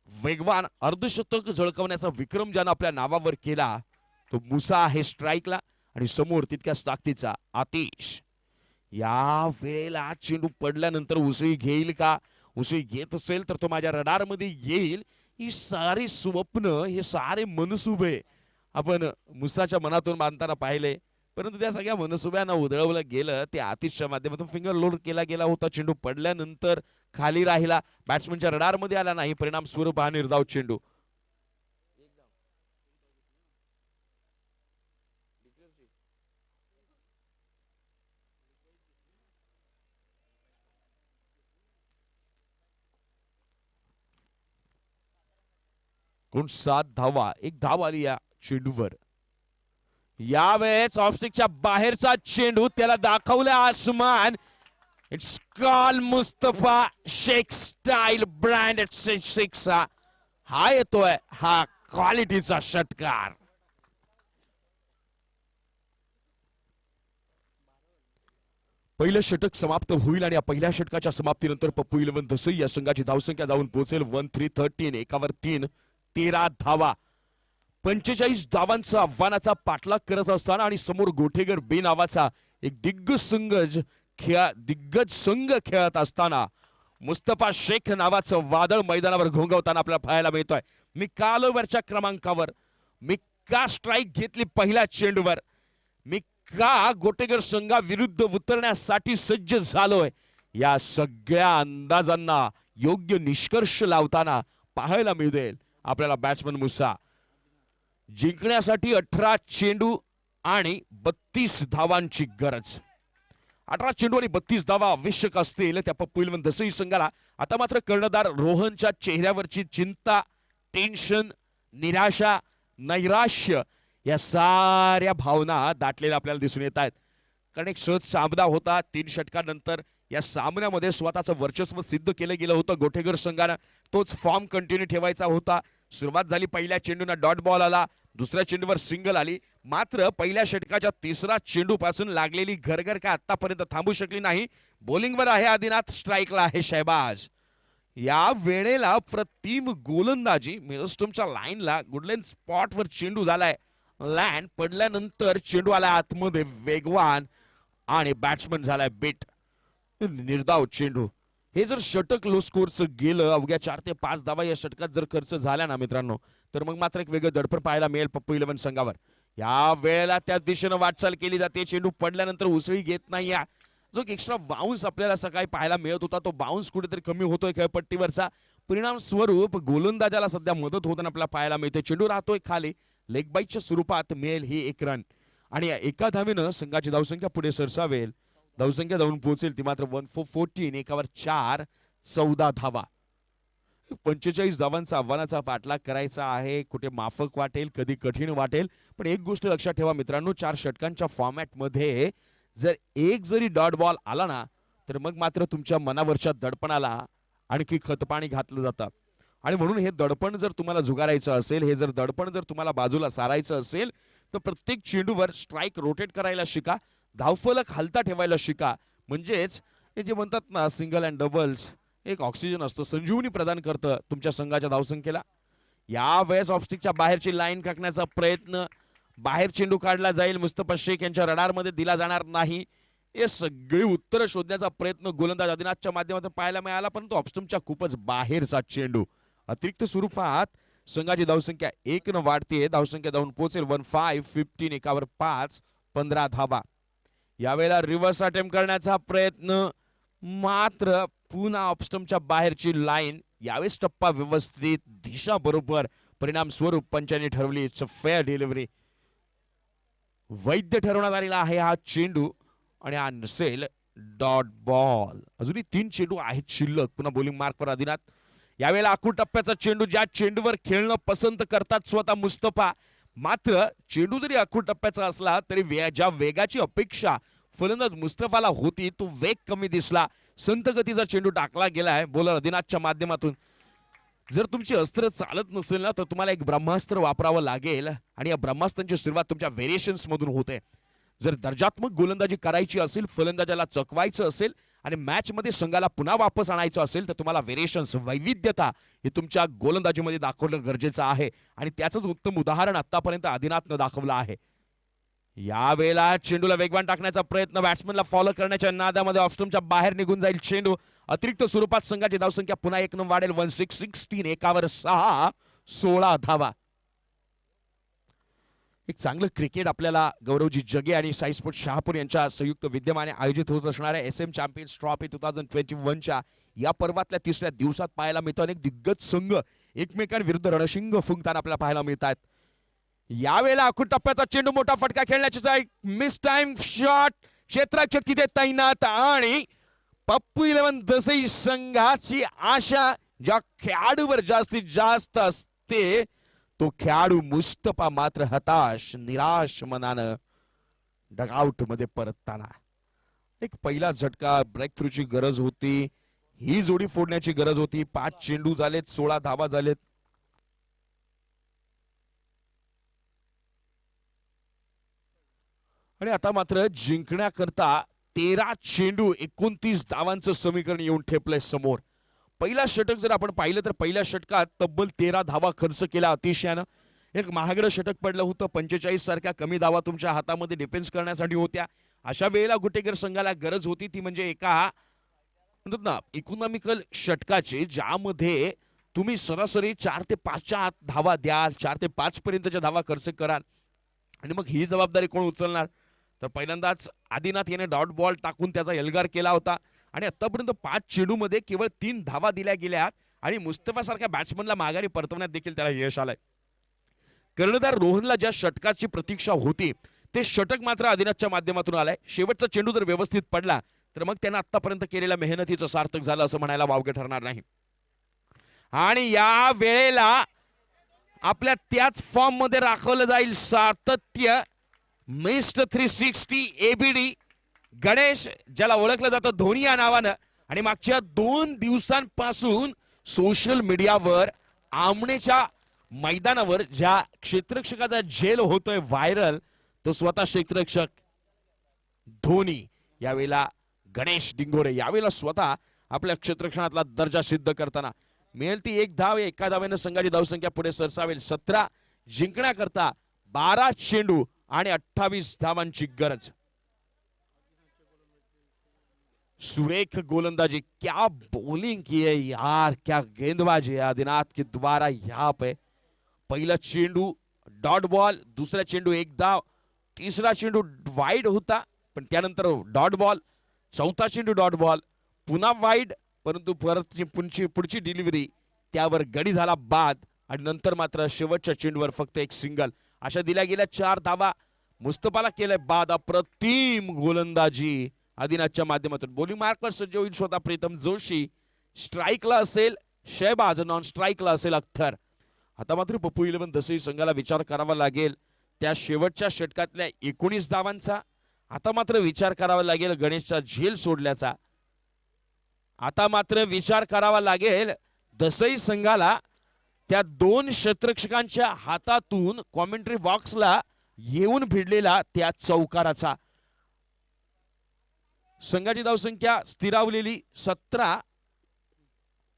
वेगवान अर्धशतक झळकवण्याचा विक्रम ज्यानं आपल्या नावावर केला तो मुसा आहे स्ट्राईकला आणि समोर तितक्याच ताकदीचा आतिश. या वेळेला चेंडू पडल्यानंतर उसळी घेईल का? उसळी घेत असेल तर तो माझ्या रडारमध्ये येईल. ही सारी स्वप्न, हे सारे मनसुबे आपण मुसाच्या मनातून बांधताना पाहिले, परंतु त्या सगळ्या मनसुब्यांना उधळवलं गेलं. ते आतिशच्या माध्यमातून फिंगर लोड केला गेला होता. चेंडू पडल्यानंतर खाली राहिला, बॅट्समनच्या रडारमध्ये आला नाही. परिणाम स्वरूप हा निर्धाव चेंडू. कोण 7 धावा, एक धाव आली या चेंडूवर. यावेळेस ऑफस्टिकच्या बाहेरचा चेंडू, त्याला दाखवलं आसमान. It's call Mustafa Shaikh style brand six. हा येतोय हा क्वालिटीचा षटकार. पहिलं षटक समाप्त होईल आणि या पहिल्या षटकाच्या समाप्तीनंतर पप्पू इलेव्हन दसई या संघाची धावसंख्या जाऊन पोहोचेल 1313. एकावर 3, 13 धावा. 45 धावांचा आव्हानाचा पाठलाग करत असताना आणि समोर गोठेगर बे नावाचा एक दिग्गज संघ खेळत असताना मुस्तफा शेख नावाचं वादळ मैदानावर घोंगवताना आपल्याला पाहायला मिळतोय. मी का वरच्या क्रमांकावर, मी का स्ट्राईक घेतली पहिल्या चेंडूवर, मी का गोटेगर संघाविरुद्ध उतरण्यासाठी सज्ज झालोय, या सगळ्या अंदाजांना योग्य निष्कर्ष लावताना पाहायला मिळेल आपल्याला बॅट्समन मुसा. जिंकण्यासाठी 18 चेंडू आणि 32 धावांची गरज. 18 चेंडू आणि 32 धावा आवश्यक असतील त्या पप्पू इलेव्हन दसई संघाला. आता मात्र कर्णधार रोहनच्या चेहऱ्यावरची चिंता, टेन्शन, निराशा, नैराश्य या साऱ्या भावना दाटलेल्या आपल्याला दिसून येत आहेत. कारण एक सहज सामना होता. 3 षटकानंतर या सामन्यामध्ये स्वतःचं वर्चस्व सिद्ध केलं गेलं होतं. गोठेगर संघानं तोच फॉर्म कंटिन्यू ठेवायचा होता. सुरुवात झाली, पहिल्या चेंडूला डॉट बॉल आला, दुसऱ्या चेंडूवर सिंगल आली. मात्र पहिल्या षटकाच्या 3रा चेंडू पासून लागलेली घरघर काय आतापर्यंत थांबू शकली नाही. बॉलिंगवर आहे आदिनाथ, स्ट्राईकला आहे शहबाज. या वेळेला प्रतिम गोलंदाजी. मिडलस्टोमच्या लाईनला गुडलेन स्पॉटवर चेंडू झालाय लँड. पडल्यानंतर चेंडू आला आतमध्ये वेगवान आणि बॅट्समन झालाय बेट. निर्धाव चेंडू. हे जर षटक लो स्कोरचं गेलं, अवघ्या 4 ते 5 धावा या षटकात जर खर्च झाला ना मित्रांनो, तर मग मात्र एक वेगळं दडपण पाहायला मिळेल पप्पू इलेव्हन संघावर. या वेळेला त्या दिशेनं वाटचाल केली जाते. चेंडू पडल्यानंतर उसळी घेत नाही. जो एक्स्ट्रा बाउन्स आपल्याला सकाळी पाहायला मिळत होता तो बाउन्स कुठेतरी कमी होतोय खेळपट्टीवरचा. परिणाम स्वरूप गोलंदाजाला सध्या मदत होताना आपल्याला पाहायला मिळते. चेंडू राहतोय खाली, लेग बाईटच्या स्वरूपात मिळेल ही एक रन आणि एका धावेनं संघाची धावसंख्या पुढे सरसावेल. धावसंख्या जाऊन पोहोचेल ती मात्र 1414. एकावर 4, 14 धावा. 45 धावांचा आव्हानाचा पाठलाग करायचा आहे. कुठे माफक वाटेल, कधी कठीण वाटेल, पण एक गोष्ट लक्षात ठेवा मित्रांनो, 4 षटकांच्या फॉर्मॅटमध्ये जर एक जरी डॉट बॉल आला ना, तर मग मात्र तुमच्या मनावरच्या दडपणाला आणखी खतपाणी घातलं जातं. आणि म्हणून हे दडपण जर तुम्हाला झुगारायचं असेल, हे जर दडपण जर तुम्हाला बाजूला सारायचं असेल, तर प्रत्येक चेंडूवर स्ट्राईक रोटेट करायला शिका, धावफलक हलता ठेवायला शिका. म्हणजेच हे जे म्हणतात ना सिंगल अँड डबल्स, एक ऑक्सिजन असतं, संजीवनी प्रदान करतं तुमच्या संघाच्या धावसंख्येला. यावेळेस ऑफस्टिकच्या बाहेरची लाईन टाकण्याचा प्रयत्न, बाहेर चेंडू काढला जाईल, मुस्तफा शेख यांच्या रडारमध्ये दिला जाणार नाही. हे सगळी उत्तरं शोधण्याचा प्रयत्न गोलंदाज आदिनाथच्या माध्यमातून पाहायला मिळाला, परंतु ऑफस्टंपच्या खूपच बाहेरचा चेंडू. अतिरिक्त स्वरूपात संघाची धावसंख्या 1 न वाढते. धावसंख्या धावून पोहोचेल 15 एकावर 5, 15 धावा. यावेळेला रिव्हर्स अटेम्प्ट करण्याचा प्रयत्न, मात्र पुन्हा ऑफस्टंपच्या बाहेरची लाईन. यावेळेस टप्पा व्यवस्थित, दिशा बरोबर, परिणाम स्वरूप पंचांनी ठरवली. It's a fair delivery. वैध ठरवण्यात आलेला आहे हा चेंडू आणि हा नसेल डॉट बॉल. अजूनही 3 चेंडू आहेत शिल्लक. पुन्हा बॉलिंग मार्कवर आदिनाथ. यावेळेला आखूड टप्प्याचा चेंडू, ज्या चेंडूवर खेळणं पसंत करतात स्वतः मुस्तफा, मात्र चेंडू जरी आखूड टप्प्याचा असला तरी ज्या वेगाची अपेक्षा फलंदाज मुस्तफाला होती तो वेग कमी दिसला. संत गतीचा चेंडू टाकला गेलाय बॉलर आदिनाथच्या माध्यमातून. जर तुमची अस्त्र चालत नसेल ना तर तुम्हाला एक ब्रह्मास्त्र वापरावं लागेल आणि या ब्रह्मास्त्रांची सुरुवात तुमच्या व्हेरिएशन्स मधून होते. जर दर्जात्मक गोलंदाजी करायची असेल, फलंदाजाला चकवायचं असेल आणि मॅच मध्ये संघाला पुन्हा वापस आणायचं असेल तर तुम्हाला व्हेरिएशन्स, वैविध्यता हे तुमच्या गोलंदाजीमध्ये दाखवणं गरजेचं आहे आणि त्याचंच उत्तम उदाहरण आतापर्यंत आदिनाथनं दाखवलं आहे. यावेळेला चेंडूला वेगवान टाकण्याचा प्रयत्न, बॅट्समनला फॉलो करण्याच्या नादामध्ये ऑफस्टंपच्या बाहेर निघून जाईल चेंडू. अतिरिक्त स्वरूपात संघाची धावसंख्या पुन्हा 1 न वाढेल. 16 एकावर 6, 16 धावा. एक चांगलं क्रिकेट आपल्याला गौरवजी जगे आणि साई स्पोर्ट्स शहापूर यांच्या संयुक्त विद्यमाने आयोजित होत असणाऱ्या SM चॅम्पियन्स ट्रॉफी 2021च्या या पर्वातल्या 3ऱ्या दिवसात पाहायला मिळतो. अनेक दिग्गज संघ एकमेकांविरुद्ध रणशिंग फुंकताना आपल्याला पाहायला मिळतात. यावेळेला आखूड टप्प्याचा चेंडू, मोठा फटका खेळण्याची मिस टाइम शॉट, क्षेत्ररक्षक तिथे तैनात आणि पप्पू 11 दसई संघाची आशा ज्या खेळाडूवर जास्तीत जास्त असते तो खेळाडू मुस्तफा मात्र हताश, निराश मनानं डगआउट मध्ये परतताना. एक पहिला झटका, ब्रेक थ्रूची गरज होती, ही जोडी फोडण्याची गरज होती. 5 चेंडू झालेत, 16 धावा झालेत. आणि आता मात्र जिंकण्याकरता 13 चेंडू 29 धावांचं समीकरण येऊन ठेपलंय समोर. पहिला षटक जर आपण पाहिलं तर पहिल्या षटकात तब्बल 13 धावा खर्च केला अतिशयानं. एक महागडं षटक पडलं होतं. 45 सारख्या कमी धावा तुमच्या हातामध्ये डिफेन्स करण्यासाठी होत्या. अशा वेळेला गुटेकर संघाला गरज होती ती म्हणजे एका म्हणतात ना इकॉनॉमिकल षटकाची, ज्यामध्ये तुम्ही सरासरी 4 ते 5च्या आत धावा द्याल, 4 ते 5 पर्यंतच्या धावा खर्च कराल आणि मग ही जबाबदारी कोण उचलणार. तर पहिल्यांदाच आदिनाथ याने डॉट बॉल टाकून त्याचा एल्गार केला होता आणि आतापर्यंत 5 चेंडूमध्ये केवळ 3 धावा दिल्या गेल्या आणि मुस्तफा सारख्या बॅट्समनला माघारी परतवण्यात देखील त्याला यश आलंय. कर्णधार रोहनला ज्या षटकाची प्रतीक्षा होती ते षटक मात्र आदिनाथच्या माध्यमातून आलंय. शेवटचा चेंडू जर व्यवस्थित पडला तर मग त्यानं आतापर्यंत केलेल्या मेहनतीचं सार्थक झालं असं म्हणायला वावगे ठरणार नाही. आणि या वेळेला आपल्या त्याच फॉर्म मध्ये राखवलं जाईल सातत्य. मिस्टर 360 ABD गणेश, ज्याला ओळखलं जातं धोनी या नावानं, आणि मागच्या 2 दिवसांपासून सोशल मीडियावर आमनेच्या मैदानावर ज्या क्षेत्ररक्षकाचा झेल होतोय व्हायरल, तो स्वतः क्षेत्ररक्षक धोनी. यावेळेला गणेश डिंगोरे यावेळेला स्वतः आपल्या क्षेत्ररक्षणातला दर्जा सिद्ध करताना. मिळेल ती 1 धाव, एका धावेनं संघाची धावसंख्या पुढे सरसावेल 17. जिंकण्याकरता 12 चेंडू आणि 28 धावांची गरज. सुरेख गोलंदाजी, क्या बॉलिंग की है यार, क्या गेंदबाजी है आदिनाथ के द्वारा यहाँ पे. पहिला चेंडू डॉट बॉल, दुसरा चेंडू 1 धाव, तिसरा चेंडू वाईड होता पण त्यानंतर डॉट बॉल, चौथा चेंडू डॉट बॉल, पुन्हा वाईड, परंतु परत पुढची डिलिव्हरी त्यावर गडी झाला बाद आणि नंतर मात्र शेवटच्या चेंडूवर फक्त 1 सिंगल. अशा दिल्या गेल्या 4 धावा. मुस्तफाला केलंय बाद. अप्रतिम गोलंदाजी आदिनाथच्या माध्यमातून. बॉलिंग मार्कवर सज्ज होईल स्वतः प्रीतम जोशी. स्ट्राईकला असेल शहबाज, नॉन स्ट्राईकला असेल अख्तर. आता मात्र पप्पू 11 दसई संघाला विचार करावा लागेल त्या शेवटच्या षटकातल्या 19 धावांचा. आता मात्र विचार करावा लागेल गणेशचा झेल सोडल्याचा. आता मात्र विचार करावा लागेल दसई संघाला त्या 2 क्षेत्ररक्षकांच्या हातातून कॉमेंट्री बॉक्सला येऊन भिडलेला त्या चौकाराचा. संघाची धावसंख्या स्थिरावलेली 17.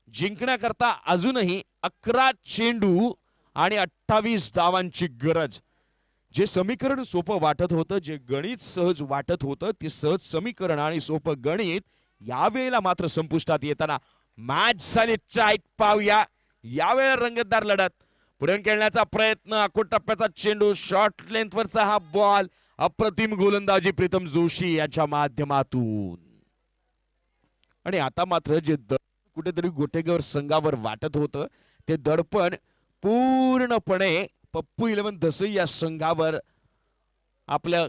जिंकण्याकरता अजूनही 11 चेंडू आणि 28 धावांची गरज. जे समीकरण सोपं वाटत होतं, जे गणित सहज वाटत होतं, ते सहज समीकरण आणि सोपं गणित यावेळेला मात्र संपुष्टात येताना मॅच झाली टाईट. पाहूया यावेळेला रंगतदार लढत. पुढे खेळण्याचा प्रयत्न, आखूड टप्प्याचा चेंडू, शॉर्ट लेंथवरचा हा बॉल, अप्रतिम गोलंदाजी प्रीतम जोशी यांच्या माध्यमातून. आणि आता मात्र जे कुठेतरी गोटेगाव संघावर वाटत होतं ते दडपण पूर्णपणे पप्पू 11 दसई या संघावर आपलं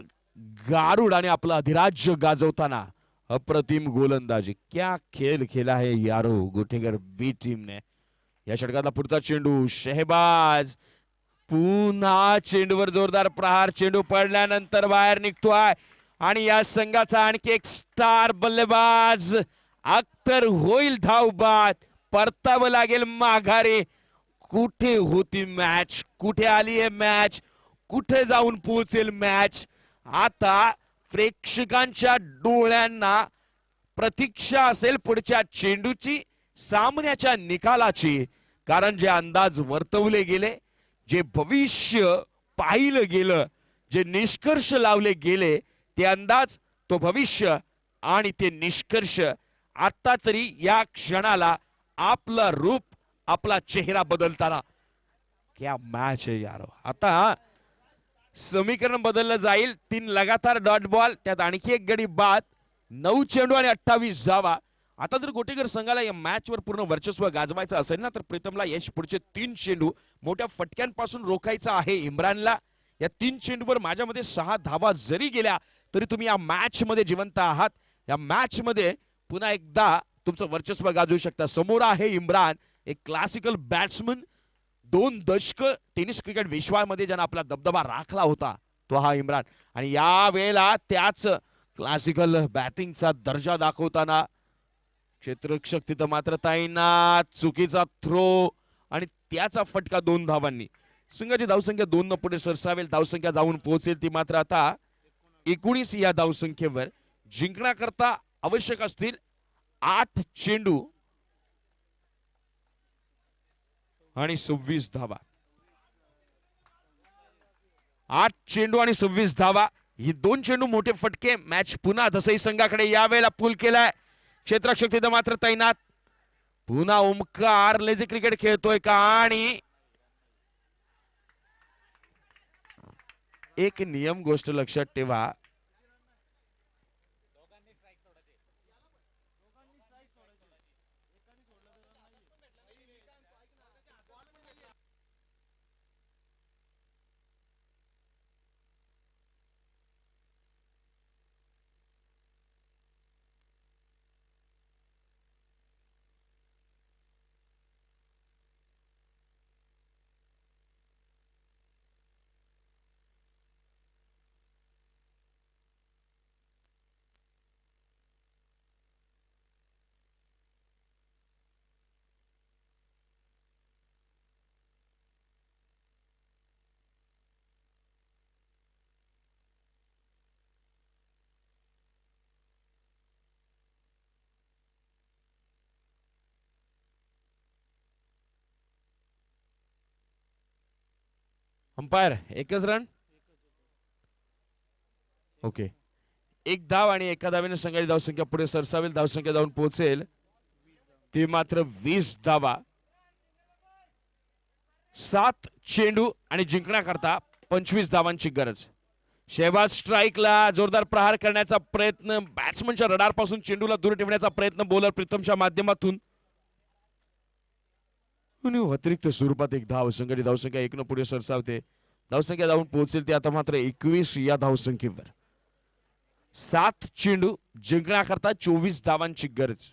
गारुड आणि आपलं अधिराज्य गाजवताना अप्रतिम गोलंदाजी. क्या खेळ खेळा है यारो गोटेगर बी टीम ने. या षटकातला पुढचा चेंडू, शहबाज पुन्हा चेंडूवर जोरदार प्रहार, चेंडू पडल्यानंतर बाहेर निघतोय आणि या संघाचा आणखी एक स्टार बल्लेबाज अख्तर होईल धावबाद. परतावं लागेल माघारी. कुठे होती मॅच, कुठे आली आहे मॅच, कुठे जाऊन पोहोचेल मॅच. आता प्रेक्षकांच्या डोळ्यांना प्रतीक्षा असेल पुढच्या चेंडूची, सामन्याच्या निकालाची. कारण जे अंदाज वर्तवले गेले, जे भविष्य पाहिलं गेलं, जे निष्कर्ष लावले गेले, ते अंदाज, तो भविष्य आणि ते निष्कर्ष आता तरी या क्षणाला आपला रूप, आपला चेहरा बदलताना. क्या मॅच आहे यार. आता समीकरण बदललं जाईल. 3 लगातार डॉट बॉल, त्यात आणखी एक गडी बाद, 9 चेंडू आणि 28 धावा. आता जर गोटेकर संघाला या मॅचवर पूर्ण वर्चस्व गाजवायचं असेल ना, तर प्रीतमला यश पुढचे 3 चेंडू मोठ्या फटक्यांपासून रोखायचा आहे. इम्रानला या 3 चेंडूवर माझ्या मध्ये 6 धावा जरी गेल्या तरी तुम्ही या मॅच मध्ये जिवंत आहात. या मॅच मध्ये पुन्हा एकदा तुमचं वर्चस्व गाजवू शकता. समोर आहे इम्रान, एक क्लासिकल बॅट्समन. 2 दशक टेनिस क्रिकेट विश्वामध्ये ज्यानं आपला दबदबा राखला होता तो हा इम्रान. आणि या वेळेला त्याच क्लासिकल बॅटिंगचा दर्जा दाखवताना क्षेत्ररक्षक तिथं मात्र ताईनात, चुकीचा थ्रो आणि त्याचा फटका 2 धावांनी. संघाची धावसंख्या 2 न पुढे सरसावेल. धावसंख्या जाऊन पोहोचेल ती मात्र आता 19 या धावसंख्येवर. जिंकण्याकरता आवश्यक असतील 8 चेंडू आणि 26 धावा. 8 चेंडू आणि 26 धावा. ही 2 चेंडू मोठे फटके. मॅच पुन्हा दसई संघाकडे यावेळेला पूल केलाय. क्षेत्ररक्षक तिथं मात्र तैनात. पुन्हा ओमकार लेझी क्रिकेट खेळतोय का. आणि एक नियम गोष्ट लक्षात ठेवा, अंपायर एकच रन. ओके, 1 धाव आणि 1 धावेने संघाची धावसंख्या पुढे सरसावेल. धावसंख्या जाऊन पोहोचेल ती मात्र 20 धावा. 7 चेंडू आणि जिंकण्याकरता 25 धावांची गरज. शेहबाज स्ट्राईकला जोरदार प्रहार करण्याचा प्रयत्न, बॅट्समनच्या रडारपासून चेंडूला दूर ठेवण्याचा प्रयत्न बॉलर प्रीतमच्या माध्यमातून. अतिरिक्त स्वरूपात 1 धाव. संघाची धावसंख्या 1 न पुढे सरसावते. धावसंख्या जाऊन पोहोचेल ती आता मात्र 21 या धावसंख्येवर. 7 चेंडू जिंकण्याकरता 24 धावांची गरज.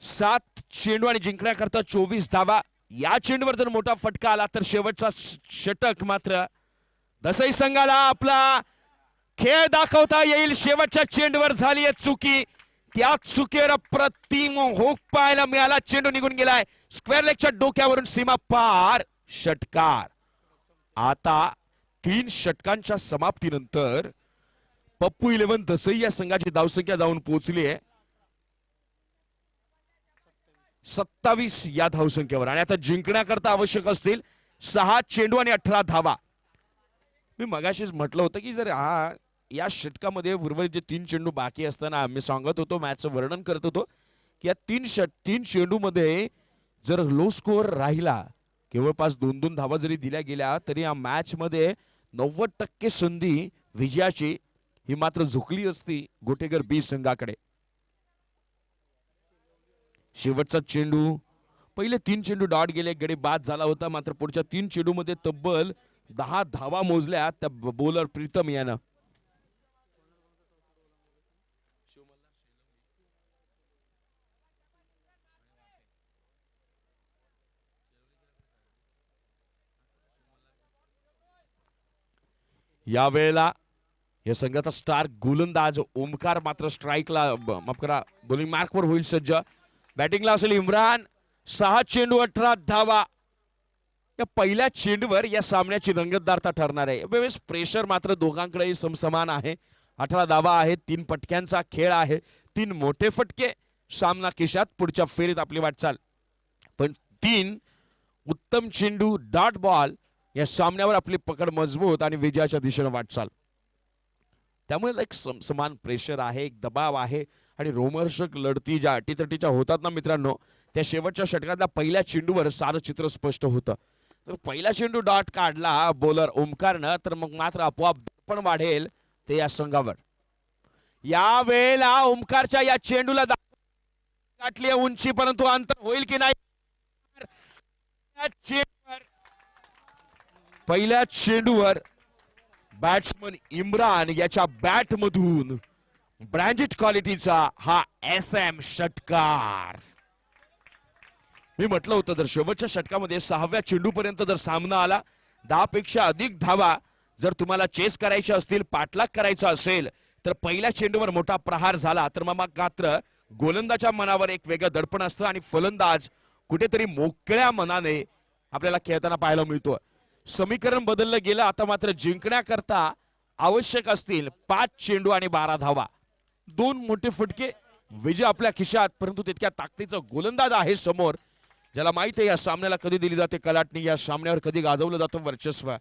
सात चेंडू आणि जिंकण्याकरता 24 धावा. या चेंडूवर जर मोठा फटका आला तर शेवटचा षटक मात्र दसई संघाला आपला खेळ दाखवता येईल. शेवटच्या चेंडूवर झाली आहे चुकी. त्या चुकीवर अप्रतिम होक पाहायला मिळाला. चेंडू निघून गेलाय स्क्वेअर लेगच्या डोक्यावरून सीमा पार. षटकार. आता 3 षटकांच्या समाप्तीनंतर पप्पू 11 दसई या संघाची धावसंख्या जाऊन पोहोचली आहे 27 या धावसंख्येवर आणि आता जिंकण्याकरता आवश्यक असतील 6 चेंडू आणि 18 धावा. मी मगाशीच म्हटलं होतं की जर या षटकामध्ये उर्वरित जे 3 चेंडू बाकी असताना मी सांगत होतो मॅचचं वर्णन करत होतो की या 3 चेंडूमध्ये जर लो स्कोअर राहिला केवळपास 2-2 धावा जरी दिल्या गेल्या तरी या मॅच मध्ये 90% संधी विजयाची ही मात्र झुकली असती गोटेगर बी संघाकडे. शेवटचा चेंडू पहिले 3 चेंडू डॉट गेले गडी बाद झाला होता मात्र पुढच्या 3 चेंडू मध्ये तब्बल 10 धावा मोजल्या त्या बॉलर प्रीतम यानं. यावेळेला या संघाचा स्टार गोलंदाज ओमकार मात्र स्ट्राईकला माफ करा बॉलिंग मार्कवर होईल सज्ज. बॅटिंगला असेल इम्रान. 6 चेंडू 18 धावा. या पहिल्या चेंडूवर या सामन्याची रंगतदारता ठरणार आहे. वेळेस प्रेशर मात्र दोघांकडेही समसमान आहे. 18 धावा आहेत. 3 फटक्यांचा खेळ आहे. 3 मोठे फटके सामना खिशात पुढच्या फेरीत आपली वाटचाल. पण 3 उत्तम चेंडू डॉट बॉल या सामन्यावर आपली पकड मजबूत आणि विजयाच्या दिशेने वाटचाल. त्यामुळे एक समान प्रेशर आहे एक दबाव आहे आणि रोमहर्षक लढती ज्या अटीतटीच्या होतात ना मित्रांनो त्या शेवटच्या षटकातल्या पहिल्या चेंडूवर सारं चित्र स्पष्ट होतं. तर पहिला चेंडू डॉट काढला बॉलर ओमकारनं तर मग मात्र आपोआप पण वाढेल ते या संघावर. या वेळेला ओमकारच्या या चेंडूला गाठली उंची परंतु अंतर होईल की नाही. पहिल्या चेंडूवर बॅट्समन इम्रान याच्या बॅट मधून ब्रँडेड क्वालिटीचा हा SM षटकार. मी म्हटलं होतं जर शेवटच्या षटकामध्ये 6व्या चेंडूपर्यंत जर सामना आला 10 पेक्षा अधिक धावा जर तुम्हाला चेस करायच्या असतील पाठलाग करायचा असेल तर पहिल्या चेंडूवर मोठा प्रहार झाला तर मग मात्र गोलंदाच्या मनावर एक वेगळं दडपण असतं आणि फलंदाज कुठेतरी मोकळ्या मनाने आपल्याला खेळताना पाहायला मिळतो. समीकरण बदललं गेलं. आता मात्र जिंकण्याकरता आवश्यक असतील 5 चेंडू आणि 12 धावा. 2 मोठे फटके विजय आपल्या खिशात परंतु तितक्या ताकदीचा गोलंदाज आहे समोर ज्याला माहित आहे या सामन्याला कधी दिली जाते कलाटणी या सामन्यावर कधी गाजवलं जातं वर्चस्व.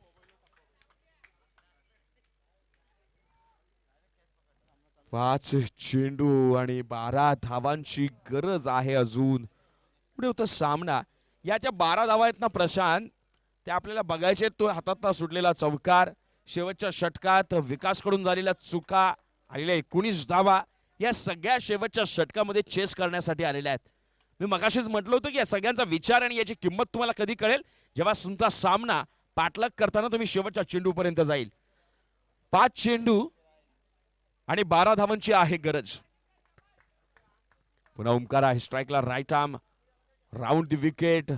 पाच चेंडू आणि 12 धावांची गरज आहे अजून. पुढे होता सामना. याच्या 12 धावा आहेत ना प्रशांत ते आपल्याला बघायचे. तो हातातला सुटलेला चौकार शेवटच्या षटकात विकासकडून झालेल्या चुका आलेल्या 19 धावा या सगळ्या शेवटच्या षटकामध्ये चेस करण्यासाठी आलेल्या आहेत. मी मगाशीच म्हटलं होतं की या सगळ्यांचा विचार आणि याची किंमत तुम्हाला कधी कळेल जेव्हा तुमचा सामना पाठलाग करताना तुम्ही शेवटच्या चेंडूपर्यंत जाईल. 5 चेंडू आणि 12 धावांची आहे गरज. पुन्हा ओमकार आहे स्ट्राईकला right arm round the wicket.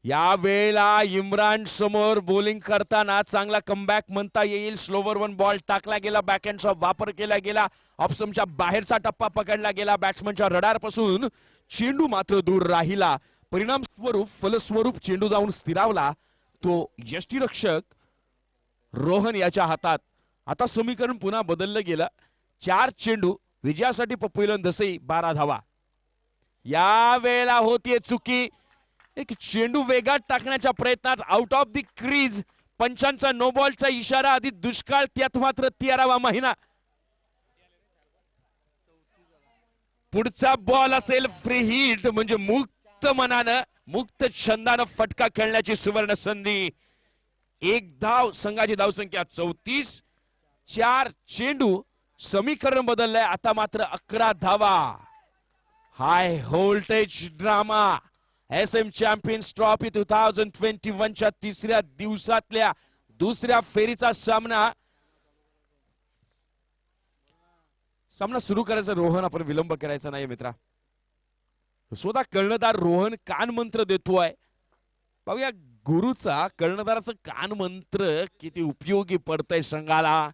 या वेळेला इम्रान समोर बॉलिंग करताना चांगला कमबॅक म्हणता येईल. स्लोवर 1 बॉल टाकला गेला बॅकहँडचा वापर केला गेला. ऑप्शनच्या बाहेरचा टप्पा पकडला गेला. बॅट्समनच्या रडार पासून चेंडू मात्र दूर राहिला. परिणाम स्वरूप फलस्वरूप चेंडू जाऊन स्थिरावला तो यष्टीरक्षक रोहन याच्या हातात. आता समीकरण पुन्हा बदललं गेलं. 4 चेंडू विजयासाठी पप्पू दसई 12 धावा. या वेळेला होतीये चुकी. एक चेंडू वेगात टाकण्याच्या प्रयत्नात आउट ऑफ द क्रीज. पंचांचा नो बॉलचा इशारा आधी दुष्काळ त्यात मात्र 13वा महिना. पुढचा बॉल असेल फ्री हिट म्हणजे मुक्त मनानं मुक्त छंदानं फटका खेळण्याची सुवर्ण संधी. 1 धाव संघाची धावसंख्या 34. 4 चेंडू समीकरण बदललंय. आता मात्र 11 धावा. High voltage drama SM champions trophy 2021च्या तिसऱ्या दिवसातल्या दुसऱ्या फेरीचा सामना सुरू करायचा. रोहन आपण विलंब करायचा नाही मित्रा. स्वतः कर्णधार रोहन कान मंत्र देतोय. पाहूया गुरुचा कर्णधाराचं कान मंत्र किती उपयोगी पडतंय संघाला.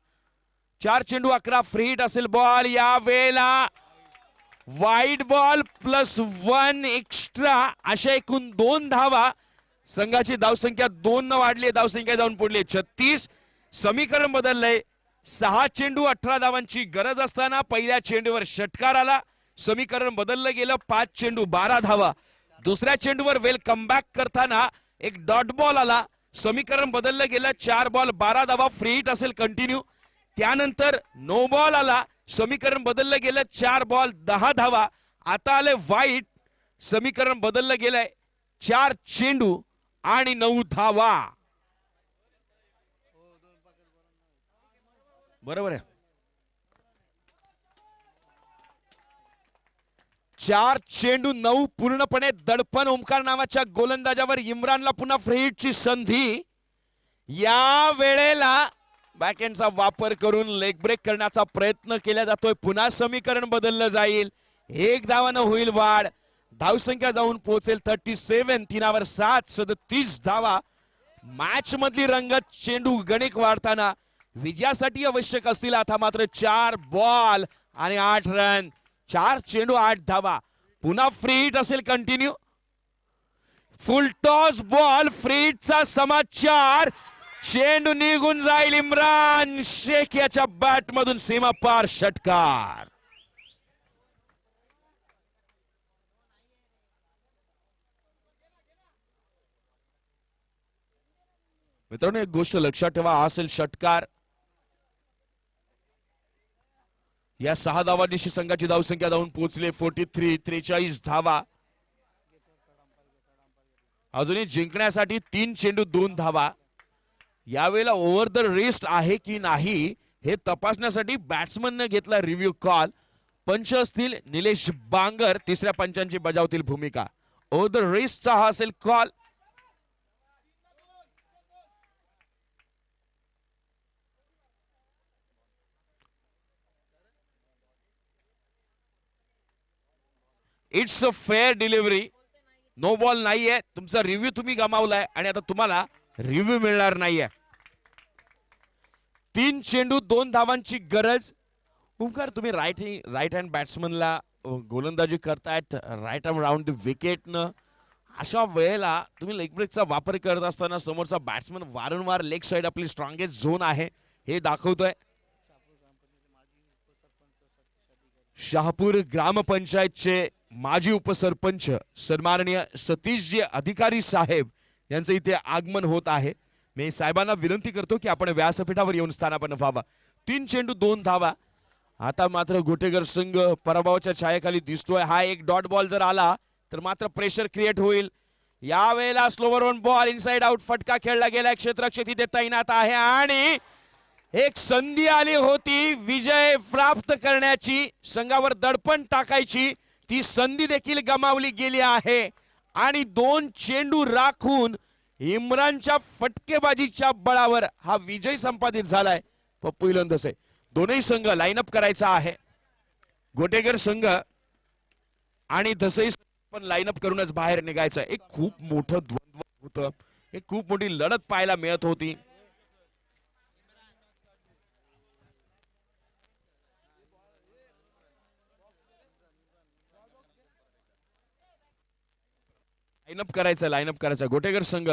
4 चेंडू 11 फ्री हिट असेल बॉल. या वेळेला वाईड बॉल +1 एक्स्ट्रा अशा एकूण 2 धावा संघाची धावसंख्या 2 न वाढली, धावसंख्या जाऊन पडली 36. समीकरण बदललंय. 6 चेंडू 18 धावांची गरज असताना पहिल्या चेंडूवर षटकार आला. समीकरण बदललं गेलं. 5 चेंडू 12 धावा. दुसऱ्या चेंडूवर वेल कमबॅक करताना एक डॉट बॉल आला. समीकरण बदललं गेलं. 4 बॉल 12 धावा. फ्री हिट असेल कंटिन्यू. त्यानंतर नो बॉल आला. समीकरण बदललं गेलं. 4 बॉल 10 धावा. आता आले वाईट. समीकरण बदललं गेलंय. 4 चेंडू आणि 9 धावा. बरोबर आहे. 4 चेंडू 9 पूर्णपणे दडपण. ओमकार नावाच्या गोलंदाजावर इम्रानला पुन्हा फ्री हिटची संधी. या वेळेला बॅकहँडचा वापर करून लेग ब्रेक करण्याचा प्रयत्न केला जातोय. पुन्हा समीकरण बदललं जाईल. 1 धावानं होईल वाढ. धावसंख्या जाऊन पोहोचेल 37. 3 7 37 धावा. मॅच मधली रंगत चेंडू गणिक वाढताना विजयासाठी आवश्यक असतील. आता मात्र 4 बॉल आणि 8 रन. 4 चेंडू 8 धावा. पुन्हा फ्री हिट असेल continue. Full toss ball. Free हिटचा समाचार. चेंडू निघून जाईल. इम्रान शेख याच्या बॅट मधून सीमा पार षटकार. मित्रांनो एक गोष्ट लक्षात ठेवा, हा असेल षटकार. या 6 धावांनिशी संघाची धावसंख्या जाऊन पोहोचली 43. 43 धावा. अजूनही जिंकण्यासाठी 3 चेंडू 2 धावा. यावेळेला ओव्हर द रेस्ट आहे की नाही हे तपासण्यासाठी बॅट्समनने घेतला रिव्ह्यू कॉल. पंच असतील निलेश बांगर. तिसऱ्या पंचांची बजावतील भूमिका. ओव्हर द रेस्टचा हा असेल call. It's a fair delivery. No ball नाहीये. तुमचा रिव्ह्यू तुम्ही गमावलाय आणि आता तुम्हाला रिव्ह्यू मिळणार नाहीये. 3 चेंडू 2 धावांची गरज. ओमकार तुम्ही राईट हँड बॅट्समनला गोलंदाजी करतायत राईट आर्म राऊंड द विकेटनं. अशा वेळेला तुम्ही लेग ब्रेकचा वापर करत असताना समोरचा बॅट्समन वारंवार लेग साइड आपली स्ट्रॉंगेस्ट झोन आहे हे दाखवतोय. शहापूर ग्रामपंचायतचे माजी उपसरपंच सन्माननीय सतीशजी अधिकारी साहेब यांचं इथे आगमन होत आहे. मी साहेबांना विनंती करतो की आपण व्यासपीठावर येऊन स्थानापन्न व्हावा. 3 चेंडू 2 धावा. आता मात्र गोटेगर संघ पराभवाच्या छायेखाली दिसतोय. हा एक डॉट बॉल जर आला तर मात्र प्रेशर क्रिएट होईल. यावेळेला slower on ball inside out फटका खेळला गेला. क्षेत्ररक्षक इथे तैनात आहे आणि एक संधी आली होती विजय प्राप्त करण्याची, संघावर दडपण टाकायची. ती संधी देखील गमावली गेली आहे आणि 2 चेंडू राखून इम्रानच्या फटकेबाजीच्या बळावर हा विजय संपादित झालाय. पप्पू इलंदसे दोन्ही संघ लाईनअप करायचा आहे. गोटेगर संघ आणि धसई पण लाईनअप करूनच बाहेर निघायचं. एक खूप मोठं द्वंद्व होतं. एक खूप मोठी लढत पाहायला मिळत होती. लाईनअप करायचं गोटेगर संघ